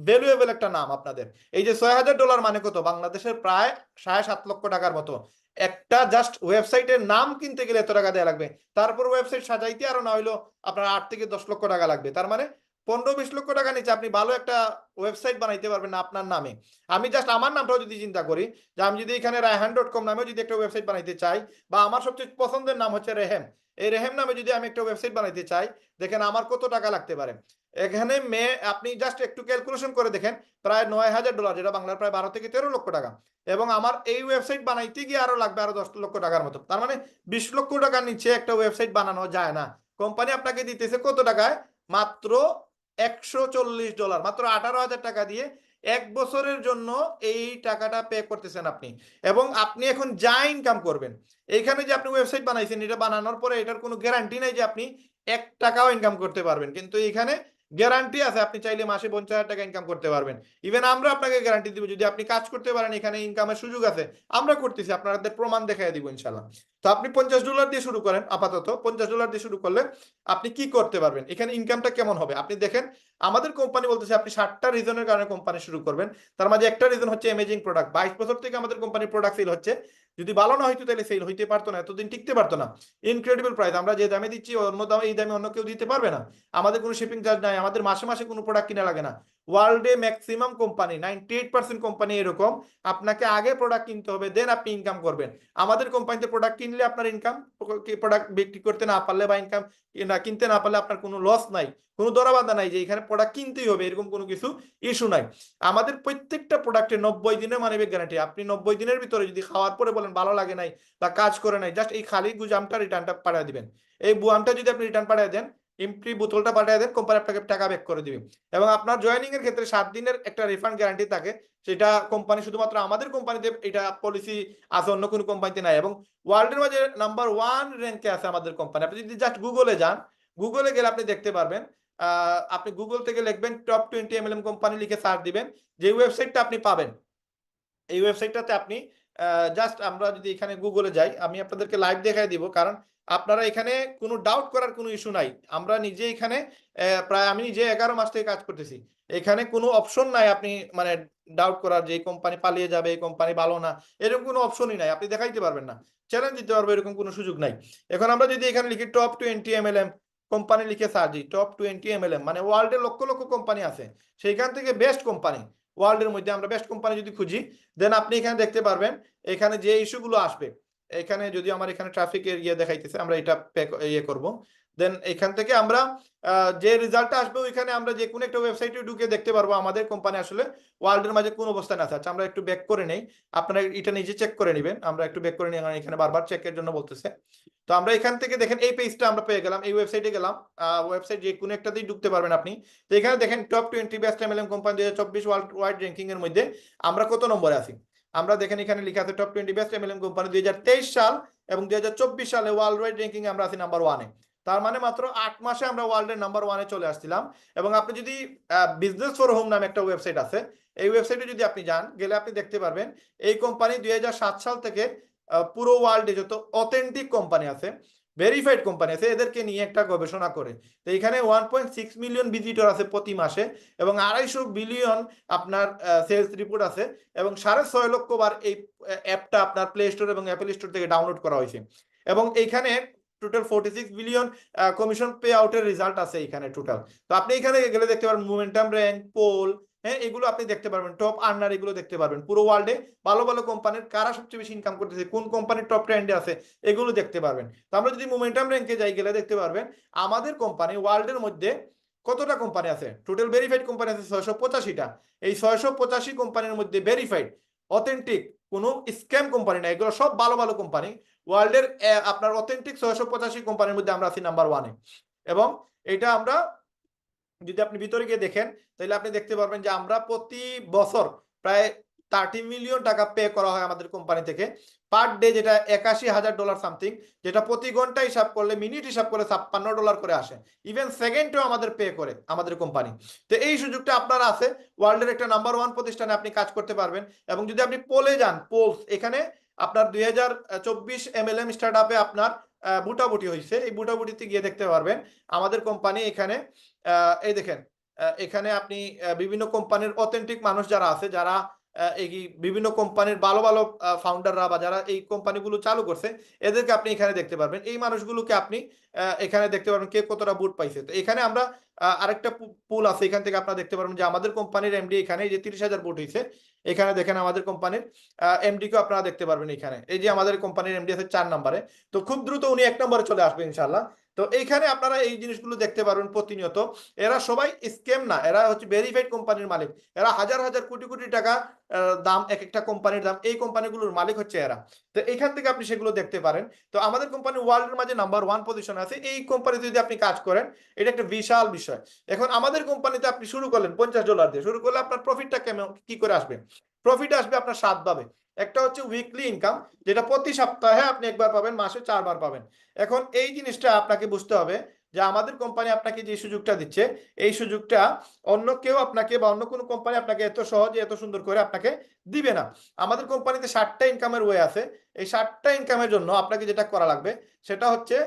ভ্যালুয়েবল একটা নাম আপনাদের। এই যে $6000 মানে কত, বাংলাদেশের প্রায় 7.5 লক্ষ টাকার মতো। একটা জাস্ট ওয়েবসাইটের নাম কিনতে গেলে এত টাকা দেওয়া লাগবে, তারপর ওয়েবসাইট সাজাইতে আরো না হইলো আপনার 8 থেকে 10 লক্ষ টাকা লাগবে। তার মানে 15-20 লক্ষ টাকা নিচে আপনি ভালো একটা ওয়েবসাইট বানাইতে পারবেন না আপনার নামে। আমি জাস্ট আমার নামটাও যদি চিন্তা করি, যে আমি যদি এখানে রায়হান.com নামেও যদি একটা ওয়েবসাইট বানাইতে চাই, বা আমার সবচেয়ে পছন্দের নাম হচ্ছে রেহেম, এই রেহেম নামে যদি আমি একটা ওয়েবসাইট বানাইতে চাই, দেখেন আমার কত টাকা লাগতে পারে। এখানে আপনি জাস্ট একটু ক্যালকুলেশন করে দেখেন, প্রায় $9000, যেটা বাংলার প্রায় 12 থেকে 13 লক্ষ টাকা, এবং আমার এই ওয়েবসাইট বানাইতে গিয়ে আরো লাগবে আরো 10 লক্ষ টাকার মতো। তার মানে 20 লক্ষ টাকার নিচে একটা ওয়েবসাইট বানানো যায় না। কোম্পানি আপনাকে দিতেছে কত টাকায়, মাত্র $140, মাত্র 18,000 টাকা দিয়ে 1 বছরের জন্য এই টাকাটা পে করতেছেন আপনি। এবং আপনি এখন যা ইনকাম করবেন, এইখানে যে আপনি ওয়েবসাইট বানাইছেন, এটা বানানোর পরে এটার কোনো গ্যারান্টি নাই যে আপনি 1 টাকাও ইনকাম করতে পারবেন, কিন্তু এখানে গ্যারান্টি আছে আপনি চাইলে মাসে 50,000 টাকা ইনকাম করতে পারবেন। ইভেন আমরা আপনাকে গ্যারান্টি দিব, যদি আপনি কাজ করতে পারেন এখানে ইনকামের সুযোগ আছে, আমরা করতেছি, আপনাদের প্রমাণ দেখাই দিব ইনশাল্লাহ। তো আপনি $50 দিয়ে শুরু করেন, আপাতত $50 দিয়ে শুরু করলে আপনি কি করতে পারবেন, এখানে ইনকামটা কেমন হবে আপনি দেখেন। আমাদের কোম্পানি বলতেছে আপনি 60টা রিজনের কারণে কোম্পানি শুরু করবেন, তার মাঝে একটা রিজন হচ্ছে অ্যামেজিং প্রোডাক্ট। 22 বছর থেকে আমাদের কোম্পানির প্রোডাক্ট সেল হচ্ছে, যদি ভালো না হইতো তাহলে সেল হইতে পারতো না, এতদিন টিকতে পারতো না। ইনক্রেডিবল প্রাইস, আমরা যে দামে দিচ্ছি অন্য দামে এই দামে অন্য কেউ দিতে পারবে না। আমাদের কোনো শিপিং চার্জ নাই, আমাদের মাসে মাসে কোনো প্রোডাক্ট কিনা লাগে না। ওয়ার্ল্ডে ম্যাক্সিমাম কোম্পানি 98% কোম্পানি এরকম, আপনাকে আগে প্রোডাক্ট কিনতে হবে দেন আপনি ইনকাম করবেন। আমাদের কোম্পানিতে প্রোডাক্ট কিনলে আপনার ইনকাম, প্রোডাক্ট বিক্রি করতে না পারলে বা ইনকাম কিনতে না পারলে আপনার কোনো লস নাই, কোনো দরবাধা নাই যে এখানে প্রোডাক্ট কিনতেই হবে, এরকম কোনো কিছু ইস্যু নাই। আমাদের প্রত্যেকটা প্রোডাক্টে 90 দিনের মানি ব্যাক গ্যারান্টি। আপনি 90 দিনের ভিতরে যদি খাওয়ার পরে বলেন ভালো লাগে নাই বা কাজ করে নাই, জাস্ট এই খালি গুজামটা রিটার্নটা পাঠিয়ে দিবেন। এই বুয়ামটা যদি আপনি রিটার্ন পাঠিয়ে দেন, এমটি বোতলটা পাঠিয়ে দেন, কোম্পানি আপনাকে টাকা ব্যাক করে দিবে। এবং আপনার জয়েনিং এর ক্ষেত্রে 7 দিনের একটা রিফান্ড গ্যারান্টি থাকে, সেটা কোম্পানি শুধুমাত্র আমাদের কোম্পানিতে এটা পলিসি আছে, অন্য কোনো কোম্পানিতে নাই। এবং ওয়ার্ল্ডের মাঝে নাম্বার 1 র্যাঙ্কে আছে আমাদের কোম্পানি। আপনি যদি জাস্ট গুগলে যান, গুগলে গেলে আপনি দেখতে পারবেন, আপনি গুগল থেকে লিখবেন টপ 20 MLM কোম্পানি লিখে সার্চ দিবেন, যে ওয়েবসাইটটা আপনি পাবেন এই ওয়েবসাইটটাতে আপনি জাস্ট আমরা যদি এখানে গুগলে যাই, আমি আপনাদেরকে লাইভ দেখাই দিব, কারণ আপনারা এখানে কোনো ডাউট করার কোনো ইস্যু নাই। আমরা নিজে এখানে প্রায় আমি নিজে 11 মাস থেকে কাজ করতেছি, এখানে কোনো অপশন নাই আপনি মানে ডাউট করার যে এই কোম্পানি পালিয়ে যাবে, এই কোম্পানি ভালো না, এরকম কোনো অপশনই নাই, আপনি দেখাইতে পারবেন না, চ্যালেঞ্জ দিতে পারবে, এরকম কোনো সুযোগ নাই। এখন আমরা যদি এখানে লিখি টপ 20 MLM কোম্পানি লিখে সার্চ দিই, টপ 20 MLM মানে ওয়ার্ল্ডে লক্ষ লক্ষ কোম্পানি আছে, সেইখান থেকে বেস্ট কোম্পানি, ওয়ার্ল্ডের মধ্যে আমরা বেস্ট কোম্পানি যদি খুঁজি, দেন আপনি এখানে দেখতে পারবেন এখানে যে ইস্যুগুলো আসবে। এখানে যদি আমার এখানে ট্রাফিকের ইয়ে দেখাইতেছে, আমরা এটা ইয়ে করব, দেন এখান থেকে আমরা যে রেজাল্টটা আসবে ওইখানে আমরা যে কোনো একটা ওয়েবসাইটে ঢুকে দেখতে পারবো আমাদের কোম্পানি আসলে ওয়ার্ল্ডের মাঝে কোন অবস্থানে আছে। আচ্ছা আমরা একটু ব্যাক করে নেই, আপনারা এটা নিজে চেক করে নেবেন। আমরা একটু ব্যাক করে নিই, এখানে বারবার চেকের জন্য বলতেছে। তো আমরা এখান থেকে দেখেন এই পেজটা আমরা পেয়ে গেলাম, এই ওয়েবসাইটে গেলাম। ওয়েবসাইট যে কোনো একটাতেই ঢুকতে পারবেন আপনি। তো এখানে দেখেন top 20 best MLM company 2024 world wide ranking এর মধ্যে আমরা কত নম্বরে আছি। আমরা দেখেন এখানে লেখা আছে টপ 20 বেস্ট এমএলএম কোম্পানি 2023 সাল এবং 2024 সালে ওয়ার্ল্ড ওয়াইড র্যাঙ্কিং এ আমরা আছি নাম্বার 1-এ। তার মানে মাত্র 8 মাসে আমরা ওয়ার্ল্ডের নাম্বার 1-এ চলে আসছিলাম। এবং আপনি যদি বিজনেস ফর হোম নামে একটা ওয়েবসাইট আছে, এই ওয়েবসাইটে যদি আপনি যান, গেলে আপনি দেখতে পারবেন এই কোম্পানি 2007 সাল থেকে পুরো ওয়ার্ল্ডে যত অথেন্টিক কোম্পানি আছে, ভেরিফাইড কোম্পানি আছে, এদেরকে নিয়ে একটা গবেষণা করে। তো এখানে 1.6 মিলিয়ন ভিজিটর আছে প্রতি মাসে এবং 250 বিলিয়ন আপনার সেলস রিপোর্ট আছে এবং 6.5 লক্ষ বার এই অ্যাপটা আপনার প্লে স্টোর এবং অ্যাপল স্টোর থেকে ডাউনলোড করা হয়েছে। এবং এইখানে টোটাল 46 বিলিয়ন কমিশন পে আউটের রেজাল্ট আছে এখানে টোটাল। তো আপনি এখানে গেলে দেখতে পারবেন মোমেন্টাম র্যাঙ্ক, পোল, হ্যাঁ এগুলো আপনি দেখতে পারবেন, টপ আর্নার এগুলো দেখতে পারবেন। পুরো ওয়ার্ল্ডে ভালো ভালো কোম্পানির কারা সবচেয়ে বেশি ইনকাম করতেছে, কোন কোম্পানির টপ ট্রেন্ডে আছে, এগুলো দেখতে পারবেন। তো আমরা যদি মোমেন্টাম র্যাঙ্কে যাই, গেলে দেখতে পারবেন আমাদের কোম্পানি ওয়ার্ল্ডের মধ্যে কতটা কোম্পানি আছে। টোটাল ভেরিফাইড কোম্পানি আছে 685টা। এই 685 কোম্পানির মধ্যে ভেরিফাইড অথেন্টিক কোনো স্ক্যাম কোম্পানি না, এগুলো সব ভালো ভালো কোম্পানি। ওয়ার্ল্ডের আপনার অথেন্টিক 685 কোম্পানির মধ্যে আমরা আছি নাম্বার 1-এ। এবং এটা আমরা যদি আপনি ভিতরে গিয়ে দেখেন, তাহলে আপনি দেখতে পারবেন যে আমরা প্রতি বছর প্রায় 30 মিলিয়ন টাকা পে করা হয় আমাদের কোম্পানি থেকে পার ডে, যেটা $81,000 সামথিং, যেটা প্রতি ঘন্টা হিসাব করলে, মিনিট হিসাব করে $56 করে আসে। ইভেন সেকেন্ডেও আমাদের পে করে আমাদের কোম্পানি। তো এই সুযোগটা আপনার আছে, ওয়ার্ল্ডের একটা নাম্বার 1 প্রতিষ্ঠানে আপনি কাজ করতে পারবেন। এবং যদি আপনি পোলে যান, পোলস এখানে আপনার 2024 এমএলএম স্টার্ট আপে আপনার বুটাবুটি হয়েছে, এই বুটাবুটিতে গিয়ে দেখতে পারবেন আমাদের কোম্পানি এখানে এই দেখেন এখানে আপনি বিভিন্ন কোম্পানির অথেন্টিক মানুষ যারা আছে, যারা এই বিভিন্ন কোম্পানির ভালো ভালো ফাউন্ডাররা বা যারা এই কোম্পানিগুলো চালু করছে, এদেরকে আপনি এখানে দেখতে পারবেন। এই মানুষগুলোকে আপনি এখানে দেখতে পারবেন কে কতটা বুট পাইছে। তো এখানে আমরা আরেকটা পুল আছে, এখান থেকে আপনারা দেখতে পারবেন যে আমাদের কোম্পানির এমডি এখানে যে 30,000 বুট হয়েছে। এখানে দেখেন আমাদের কোম্পানির এমডি কেও আপনারা দেখতে পারবেন এখানে, এই যে আমাদের কোম্পানির এমডি আছে 4 নম্বরে। তো খুব দ্রুত উনি 1 নম্বরে চলে আসবে ইনশাল্লাহ। তো এইখানে আপনারা এই জিনিসগুলো দেখতে পারবেন প্রতিনিয়ত। এরা সবাই স্ক্যাম না, এরা হচ্ছে ভেরিফাইড কোম্পানির মালিক। এরা হাজার হাজার কোটি কোটি টাকা দাম, এক একটা কোম্পানির দাম, এই কোম্পানিগুলোর মালিক হচ্ছে এরা। তো এখান থেকে আপনি সেগুলো দেখতে পারেন। তো আমাদের কোম্পানি ওয়ার্ল্ডের মাঝে নাম্বার 1 পজিশন আছে। এই কোম্পানিতে যদি আপনি কাজ করেন, এটা একটা বিশাল বিষয়। এখন আমাদের কোম্পানিতে আপনি শুরু করলেন $50 দিয়ে, শুরু করলে আপনার প্রফিটটা কেমন কি করে আসবে? প্রফিট আসবে আপনার 7 ভাবে। একটা হচ্ছে উইকলি ইনকাম, যেটা প্রতি সপ্তাহে আপনি একবার পাবেন, মাসে 4 বার পাবেন। এখন এই জিনিসটা আপনাকে বুঝতে হবে যে আমাদের কোম্পানি আপনাকে যে সুযোগটা দিচ্ছে, এই সুযোগটা অন্য কেউ আপনাকে বা অন্য কোনো কোম্পানি আপনাকে এত সহজে এত সুন্দর করে আপনাকে দিবে না। আমাদের কোম্পানিতে 7টা ইনকামের ওয়ে আছে। এই 7টা ইনকামের জন্য আপনাকে যেটা করা লাগবে সেটা হচ্ছে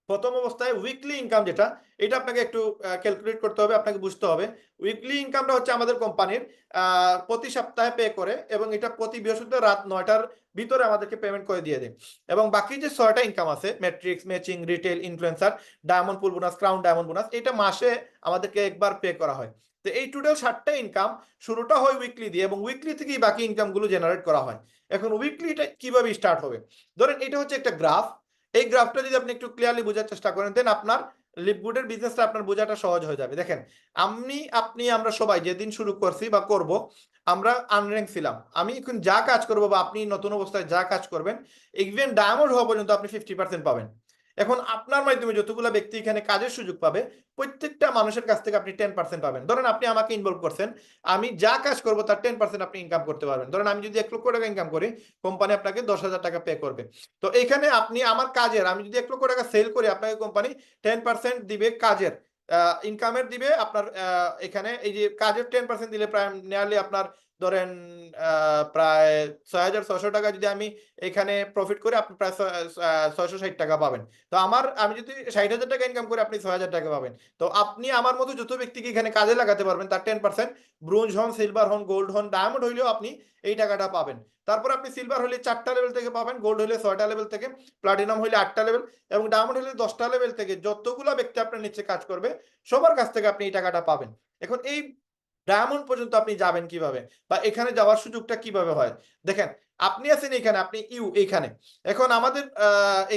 প্রথম অবস্থায় উইকলি ইনকাম, যেটা এটা আপনাকে একটু ক্যালকুলেট করতে হবে, আপনাকে বুঝতে হবে। উইকলি ইনকামটা হচ্ছে আমাদের কোম্পানির প্রতি সপ্তাহে পে করে এবং এটা প্রতি বৃহস্পতিবার রাত 9টার ভিতরে আমাদেরকে পেমেন্ট করে দিয়ে দেয়। এবং বাকি যে 6টা ইনকাম আছে, matrix, matching, retail, influencer, diamond pool bonus, crown diamond bonus, এটা মাসে আমাদেরকে একবার পে করা হয়। তো এই টোটাল 7টা ইনকাম শুরুটা হয় উইকলি দিয়ে এবং উইকলি থেকেই বাকি ইনকামগুলো জেনারেট করা হয়। এখন উইকলিটা কিভাবে স্টার্ট হবে? ধরেন এটা হচ্ছে একটা গ্রাফ। এই গ্রাফটা যদি আপনি একটু ক্লিয়ারলি বোঝার চেষ্টা করেন, দেন আপনার লিপগুডের বিজনেসটা আপনার বোঝাটা সহজ হয়ে যাবে। দেখেন আপনি আমরা সবাই যেদিন শুরু করছি বা করব, আমরা আনর্যাঙ্ক ছিলাম। আমি এখন যা কাজ করব বা আপনি নতুন অবস্থায় যা কাজ করবেন, ইভেন ডায়মন্ড হওয়া পর্যন্ত আপনি 50% পাবেন। এখন আপনার মাধ্যমে যতগুলো ব্যক্তি এখানে কাজের সুযোগ পাবে, প্রত্যেকটা মানুষের কাছ থেকে আপনি 10% পাবেন। ধরেন আপনি আমাকে ইনভলভ করছেন, আমি যা কাজ করব তার 10% আপনি ইনকাম করতে পারবেন। ধরেন আমি যদি 1 লক্ষ টাকা ইনকাম করি, কোম্পানি আপনাকে 10,000 টাকা পে করবে। তো এখানে আপনি আমার কাজের, আমি যদি 1 লক্ষ টাকা সেল করি, আপনাকে কোম্পানি 10% দিবে কাজের, ইনকামের দিবে আপনার। এখানে এই যে কাজের 10% দিলে প্রায় নিয়ারলি আপনার ধরেন প্রায় 6,600 টাকা যদি আমি এখানে প্রফিট করে, আপনি প্রায় 660 টাকা পাবেন। তো আমি যদি 60,000 টাকা ইনকাম করে, আপনি 6,000 টাকা পাবেন। তো আপনি আমার মতো যত ব্যক্তিকে এখানে কাজে লাগাতে পারবেন, তার 10% ব্রোঞ্জ হন, সিলভার হন, গোল্ড হন, ডায়মন্ড হইলেও আপনি এই টাকাটা পাবেন। তারপর আপনি সিলভার হলে 4টা লেভেল থেকে পাবেন, গোল্ড হলে 6টা লেভেল থেকে, প্লাটিনাম হলে 8টা লেভেল এবং ডায়মন্ড হলে 10টা লেভেল থেকে যতগুলো ব্যক্তি আপনার নিচে কাজ করবে, সবার কাছ থেকে আপনি এই টাকাটা পাবেন। এখন এই ডায়মন্ড পর্যন্ত আপনি যাবেন কিভাবে বা এখানে যাওয়ার সুযোগটা কিভাবে হয়? দেখেন আপনি আছেন এখানে, আপনি এখানে। এখন আমাদের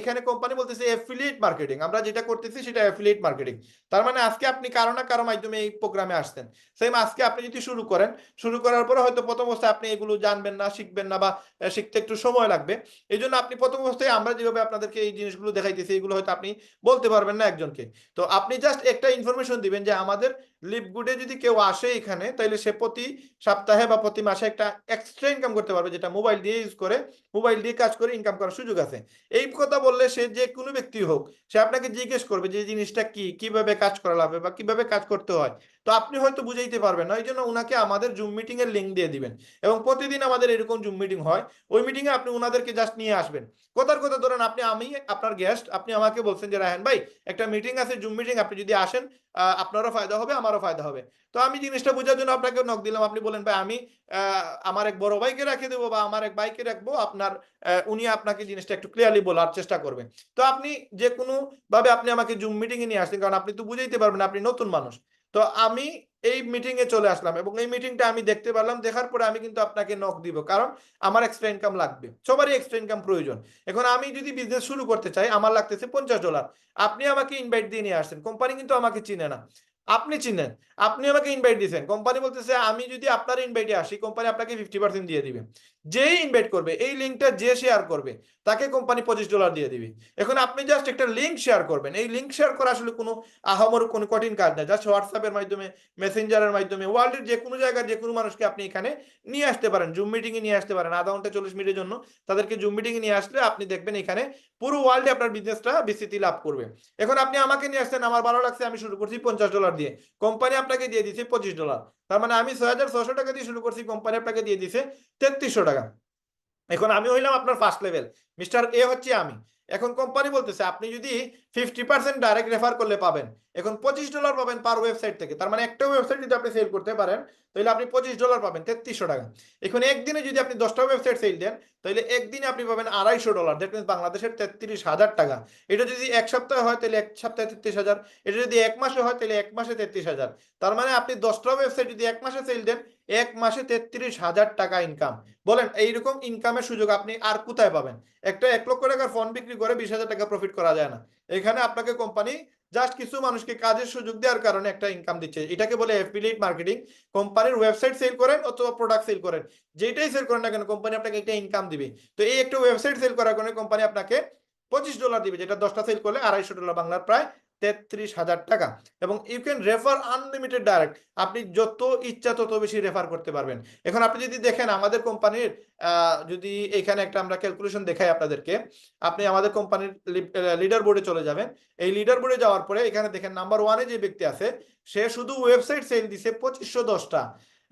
এখানে কোম্পানি বলতেছে অ্যাফিলিয়েট মার্কেটিং, আমরা যেটা করতেছি সেটা অ্যাফিলিয়েট মার্কেটিং। তার মানে আজকে আপনি কারো না কারো মাধ্যমে এই প্রোগ্রামে আসছেন, সেম আজকে আপনি যদি শুরু করেন, শুরু করার পরে হয়তো প্রথম অবস্থায় আপনি এগুলো জানবেন না, শিখবেন না, বা শিখতে একটু সময় লাগবে। এই জন্য আপনি প্রথম অবস্থায় আমরা যেভাবে আপনাদেরকে এই জিনিসগুলো দেখাইতেছি, এগুলো হয়তো আপনি বলতে পারবেন না একজনকে। তো আপনি জাস্ট একটা ইনফরমেশন দিবেন যে আমাদের লিপগুডে যদি কেউ আসে এখানে, তাহলে সে প্রতি সপ্তাহে বা প্রতি মাসে একটা এক্সট্রা ইনকাম করতে পারবে, যেটা মোবাইল দিয়ে ইউজ করে, মোবাইল দিয়ে কাজ করে ইনকাম করার সুযোগ আছে। এই কথা বললে সে যে কোনো ব্যক্তি হোক, সে আপনাকে জিজ্ঞেস করবে যে জিনিসটা কি, কিভাবে কাজ করা লাগবে বা কিভাবে কাজ করতে হয়। তো আপনি হয়তো বুঝাইতে পারবেন না, এই জন্য ওনাকে আমাদের জুম মিটিং এর লিঙ্ক দিয়ে দিবেন। এবং প্রতিদিন আমাদের এরকম জুম মিটিং হয়, ওই মিটিং এ আপনি ওনাদেরকে জাস্ট নিয়ে আসবেন। কথার কথা ধরেন আমি আপনার গেস্ট, আপনি আমাকে বলছেন যে রায়হান ভাই একটা মিটিং আছে, জুম মিটিং, আপনি যদি আসেন আপনারও ফায়দা হবে, আমারও ফায়দা হবে। তো আমি জিনিসটা বোঝার জন্য আপনাকে নক দিলাম, আপনি বলেন ভাই আমি আমার এক বড় ভাইকে রেখে দেবো বা আমার এক ভাইকে রাখবো, আপনার উনি আপনাকে জিনিসটা একটু ক্লিয়ারলি বলার চেষ্টা করবেন। তো আপনি যে কোনো ভাবে আপনি আমাকে জুম মিটিং এ নিয়ে আসছেন, কারণ আপনি তো বুঝাইতে পারবেন, আপনি নতুন মানুষ। তো আমি এই মিটিং এ চলে আসলাম এবং এই মিটিংটা আমি দেখতে পারলাম, দেখার পরে আমি কিন্তু আপনাকে নক দিব, কারণ আমার এক্সট্রা ইনকাম লাগবে, সবারই এক্সট্রা ইনকাম প্রয়োজন। এখন আমি যদি বিজনেস শুরু করতে চাই, আমার লাগতেছে $50। আপনি আমাকে ইনভাইট দিয়ে নিয়ে আসছেন, কোম্পানি কিন্তু আমাকে চিনে না, আপনি চিনেন, আপনি আমাকে ইনভাইট দিয়েছেন, কোম্পানি বলতেছে আমি যদি আপনার ইনভাইটে আসি, কোম্পানি আপনাকে 50% দিয়ে দিবে। যেই ইনভাইট করবে, এই লিঙ্কটা যে শেয়ার করবে, তাকে কোম্পানি $25 দিয়ে দিবে। এখন আপনি জাস্ট একটা লিঙ্ক শেয়ার করবেন, এই লিঙ্ক শেয়ার করা আসলে কোনো আহামরি কোনো কঠিন কাজ না, জাস্ট হোয়াটসঅ্যাপের মাধ্যমে, মেসেঞ্জারের মাধ্যমে, ওয়ার্ল্ডের যে কোনো জায়গার যে কোনো মানুষকে আপনি এখানে নিয়ে আসতে পারেন, জুম মিটিং এ নিয়ে আসতে পারেন, আধা ঘন্টা 40 মিনিটের জন্য তাদেরকে জুম মিটিং এ নিয়ে আসলে আপনি দেখবেন এখানে পুরো ওয়ার্ল্ডে আপনার বিজনেসটা বিস্তৃতি লাভ করবে। এখন আপনি আমাকে নিয়ে আসছেন, আমার ভালো লাগছে, আমি শুরু করছি $50 দিয়ে, কোম্পানি আপনাকে দিয়ে দিচ্ছে $25। তার মানে আমি 6,600 টাকা দিয়ে শুরু করছি, কোম্পানি আপনাকে দিয়ে দিছে 3300 টাকা। এখন আমি হইলাম আপনার ফার্স্ট লেভেল, মিস্টার এ হচ্ছে আমি। এখন কোম্পানি বলতেছে আপনি যদি 50% ডাইরেক্ট রেফার করলে পাবেন, এখন $25 পাবেন পার ওয়েবসাইট থেকে। তার মানে একটা ওয়েবসাইট যদি আপনি সেল করতে পারেন, তাহলে আপনি $25 পাবেন, 3300 টাকা। এখন একদিনে যদি আপনি 10টা ওয়েবসাইট সেল দেন, তাহলে একদিনে আপনি পাবেন $250, দ্যাট মিনস বাংলাদেশের 33,000 টাকা। এটা যদি এক সপ্তাহে হয় তাহলে এক সপ্তাহে 33,000, এটা যদি এক মাসে হয় তাহলে এক মাসে 33,000। তার মানে আপনি 10টা ওয়েবসাইট যদি এক মাসে সেল দেন, এক মাসে 33,000 টাকা ইনকাম। বলেন এইরকম ইনকামের সুযোগ আপনি আর কোথায় পাবেন? একটা 1 লক্ষ টাকার ফোন বিক্রি করে 20,000 টাকা প্রফিট করা যায় না। এখানে আপনাকে কোম্পানি জাস্ট কিছু মানুষকে কাজের সুযোগ দেওয়ার কারণে একটা ইনকাম দিচ্ছে, এটাকে বলে অ্যাফিলিয়েট মার্কেটিং। কোম্পানির ওয়েবসাইট সেল করেন অথবা প্রোডাক্ট সেল করেন, যেটাই সেল করেন না কেন, কোম্পানি আপনাকে একটা ইনকাম দিবে। তো এই একটা ওয়েবসাইট সেল করার কারণে কোম্পানি আপনাকে $25 দিবে, যেটা 10টা সেল করলে $250, বাংলার প্রায় 33,000 টাকা। এবং you can refer unlimited direct, আপনি যত ইচ্ছা তত বেশি রেফার করতে পারবেন। এখন আপনি যদি দেখেন আমাদের কোম্পানির যদি এখানে একটা আমরা ক্যালকুলেশন দেখাই আপনাদেরকে, আপনি আমাদের কোম্পানির লিডার বোর্ডে চলে যাবেন। এই লিডার বোর্ডে যাওয়ার পরে এখানে দেখেন নাম্বার 1-এ যে ব্যক্তি আছে, সে শুধু ওয়েবসাইট সেল দিছে 2510টা,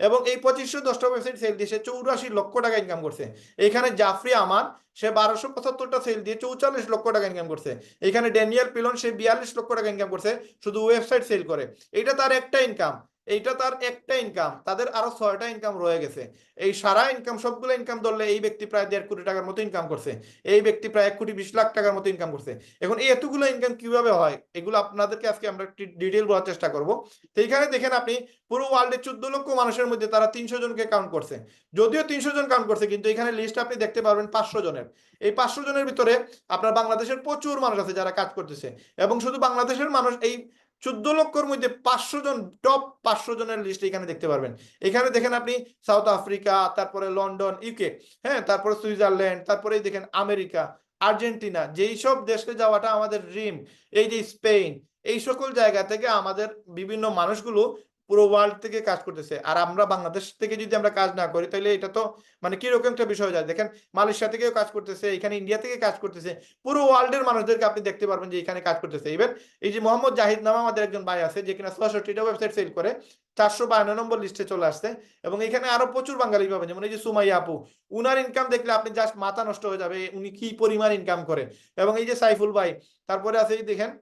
এবং এই 2510টা ওয়েবসাইট সেল দিয়ে সে 84 লক্ষ টাকা ইনকাম করছে। এখানে জাফরি আমান, সে 1275টা সেল দিয়ে 44 লক্ষ টাকা ইনকাম করছে। এখানে ড্যানিয়েল পিলন, সে 42 লক্ষ টাকা ইনকাম করছে শুধু ওয়েবসাইট সেল করে। এইটা তার একটা ইনকাম, এইটা তার একটা ইনকাম, তাদের আরো 6টা ইনকাম রয়ে গেছে। এই সারা ইনকাম, সবগুলো ইনকাম ধরলে এই ব্যক্তি প্রায় 1.5 কোটি টাকার মতো ইনকাম করছে, এই ব্যক্তি প্রায় 1,20,00,000 টাকার মতো ইনকাম করছে। এখন এই এতগুলো ইনকাম কিভাবে হয়, এগুলো আপনাদেরকে আজকে আমরা ডিটেল বলার চেষ্টা করব। তো এইখানে দেখেন আপনি পুরো ওয়ার্ল্ডে 14 লক্ষ মানুষের মধ্যে তারা 300 জনকে কাউন্ট করছে, যদিও 300 জন কাউন্ট করছে, কিন্তু এখানে লিস্ট আপনি দেখতে পারবেন 500 জনের। এই 500 জনের ভিতরে আপনার বাংলাদেশের প্রচুর মানুষ আছে যারা কাজ করতেছে, এবং শুধু বাংলাদেশের মানুষ এই 14 লক্ষর মধ্যে 500 জন, টপ 500 জনের লিস্ট এখানে দেখতে পারবেন। এখানে দেখেন আপনি সাউথ আফ্রিকা, তারপরে লন্ডন, ইউকে, হ্যাঁ, তারপরে সুইজারল্যান্ড, তারপরে দেখেন আমেরিকা, আর্জেন্টিনা, যেই সব দেশে যাওয়াটা আমাদের ড্রিম, এই যে স্পেন, এই সকল জায়গা থেকে আমাদের বিভিন্ন মানুষগুলো পুরো ওয়ার্ল্ড থেকে কাজ করতেছে। আর আমরা বাংলাদেশ থেকে যদি আমরা কাজ না করি, তাহলে এটা তো মানে কিরকম একটা বিষয় যায়। দেখেন মালয়েশিয়া থেকেও কাজ করতেছে, এখানে ইন্ডিয়া থেকে কাজ করতেছে, পুরো ওয়ার্ল্ডের মানুষদেরকে আপনি দেখতে পারবেন যে এখানে কাজ করতেছে। ইভেন এই যে মোহাম্মদ জাহিদ নামে আমাদের একজন ভাই আছে, যে কিনা 66টা ওয়েবসাইট সেল করে 452 নম্বর লিস্টে চলে আসছে। এবং এখানে আরো প্রচুর বাঙালি পাবেন, যেমন এই যে সুমাইয়া আপু, উনার ইনকাম দেখলে আপনি জাস্ট মাথা নষ্ট হয়ে যাবে, উনি কি পরিমাণ ইনকাম করে। এবং এই যে সাইফুল ভাই, তারপরে আছে এই দেখেন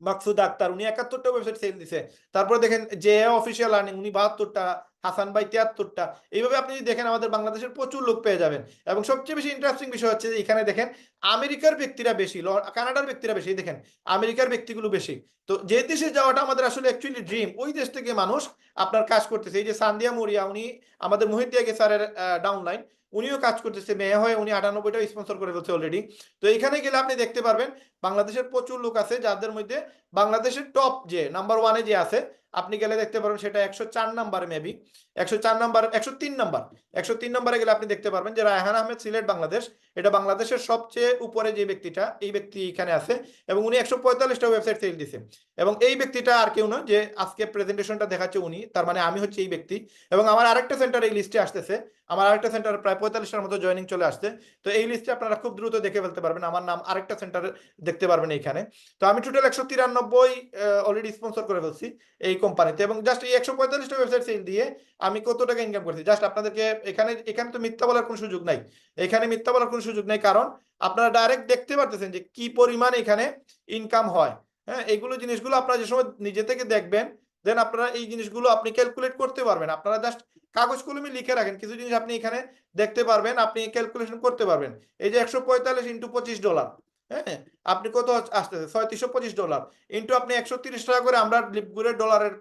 মাকসুদ আক্তার, উনি 71টা ওয়েবসাইট সেল দিছে। তারপরে দেখেন যে অফিসিয়াল আর্নিং, উনি 72টা, হাসান ভাই 73টা। এইভাবে আপনি যদি দেখেন আমাদের বাংলাদেশের প্রচুর লোক পেয়ে যাবেন। এবং সবচেয়ে বেশি ইন্টারেস্টিং বিষয় হচ্ছে যে এখানে দেখেন আমেরিকার ব্যক্তিরা বেশি, কানাডার ব্যক্তিরা বেশি, দেখেন আমেরিকার ব্যক্তিগুলো বেশি। তো যে দেশে যাওয়াটা আমাদের আসলে অ্যাকচুয়ালি ড্রিম, ওই দেশ থেকে মানুষ আপনার কাজ করতেছে। এই যে সান্দিয়া মরিয়া, উনি আমাদের মহিদিয়া স্যারের ডাউনলাইন, উনিও কাজ করতেছে, মেয়ে হয়ে উনি 98টা স্পন্সর করে ফেলছে অলরেডি। তো এইখানে গেলে আপনি দেখতে পারবেন বাংলাদেশের প্রচুর লোক আছে যাদের মধ্যে বাংলাদেশের টপ যে নাম্বার ওয়ানে যে আছে, আপনি গেলে দেখতে পারবেন সেটা 104 নাম্বারে, মেবি 104 নাম্বার, 103 নাম্বার, 103 নাম্বারে গেলে আপনি দেখতে পারবেন যে রায়হান আহমেদ, সিলেট বাংলাদেশ। এটা বাংলাদেশের সবচেয়ে উপরে যে ব্যক্তিটা, এই ব্যক্তি এখানে আছে এবং উনি 145টা ওয়েবসাইট সেল দিছে। এবং এই ব্যক্তিটা আর কেউ নয়, যে আজকে প্রেজেন্টেশনটা দেখাচ্ছে উনি, তার মানে আমি হচ্ছে এই ব্যক্তি। এবং আমার আরেকটা সেন্টার এই লিস্টে আসতেছে, আমার আরেকটা সেন্টার প্রায় 45টার মতো জয়েনিং চলে আসছে। তো এই লিস্টে আপনারা খুব দ্রুত দেখে ফেলতে পারবেন, আমার নাম আরেকটা সেন্টারে দেখতে পারবেন এইখানে। তো আমি টোটাল 193 অলরেডি স্পন্সর করে ফেলছি এই কোম্পানিতে, এবং জাস্ট এই 145টা ওয়েবসাইট সেল দিয়ে আমি কত টাকা ইনকাম করছি জাস্ট আপনাদেরকে এখানে, এখানে তো মিথ্যা বলার কোনো সুযোগ নাই, এখানে মিথ্যা বলার কোনো সুযোগ নাই, কারণ আপনারা ডাইরেক্ট দেখতে পারতেছেন যে কি পরিমাণ এখানে ইনকাম হয়। হ্যাঁ, এইগুলো জিনিসগুলো আপনারা যে সময় নিজে থেকে দেখবেন, দেন আপনারা এই জিনিসগুলো আপনি ক্যালকুলেট করতে পারবেন। আপনারা জাস্ট কাগজ কলমে লিখে রাখেন, কিছু জিনিস আপনি এখানে দেখতে পারবেন, আপনি ক্যালকুলেশন করতে পারবেন। এই যে 145 ইন্টু $25, হ্যাঁ, আপনি কত আসতেছে $3625 ইন্টু আপনি 130 টাকা করে, আমরা লিপগুড়ের ডলারের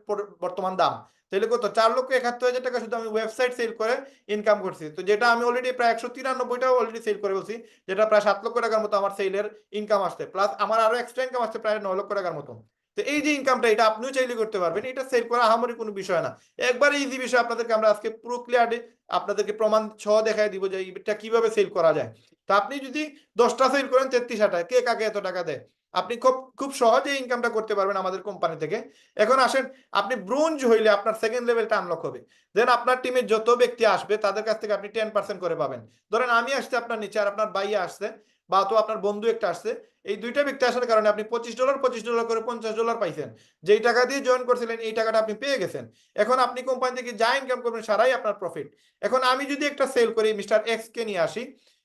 বর্তমান দাম, তাহলে কত, 4,71,000 টাকা শুধু আমি ওয়েবসাইট সেল করে ইনকাম করছি। তো যেটা আমি অলরেডি প্রায় 193টা অলরেডি সেল করে বলছি, যেটা প্রায় 7 লক্ষ টাকার মতো আমার সেলের ইনকাম আসছে, প্লাস আমার আরো এক্সট্রা ইনকাম আসছে প্রায় 9 লক্ষ টাকার মতো। তো এই যে ইনকামটা, এটা আপনিও চাইলে করতে পারবেন, এটা সেল করা আহামরি কোনো বিষয় না, একবারে ইজি বিষয়। আপনাদেরকে আমরা আজকে পুরো ক্লিয়ারলি আপনাদেরকে প্রমাণ সহ দেখাই দিব যে এটা কিভাবে সেল করা যায়। তো আপনি যদি 10টা সেল করেন 33 টাকা, কে কাকে এত টাকা দেয়? আপনি খুব খুব সহজে ইনকামটা করতে পারবেন আমাদের কোম্পানি থেকে। এখন আসেন, আপনি ব্রোঞ্জ হইলে আপনার সেকেন্ড লেভেলটা আনলক হবে। দেন আপনার টিমে যত ব্যক্তি আসবে তাদের কাছ থেকে আপনি 10% করে পাবেন। ধরেন আমি আসছি আপনার নিচে, আর আপনার ভাইয়া আসছে, বা তো আপনার বন্ধু একটা আসছে, এই দুইটা ব্যক্তি আসার কারণে আপনি $25 করে $50 পাইছেন। যেই টাকা দিয়ে জয়েন করছিলেন এই টাকাটা আপনি পেয়ে গেছেন। এখন আপনি কোম্পানি থেকে যা ইনকাম করবেন সারাই আপনার প্রফিট। এখন আমি যদি একটা সেল করি, মিস্টার এক্স কে নিয়ে আসি,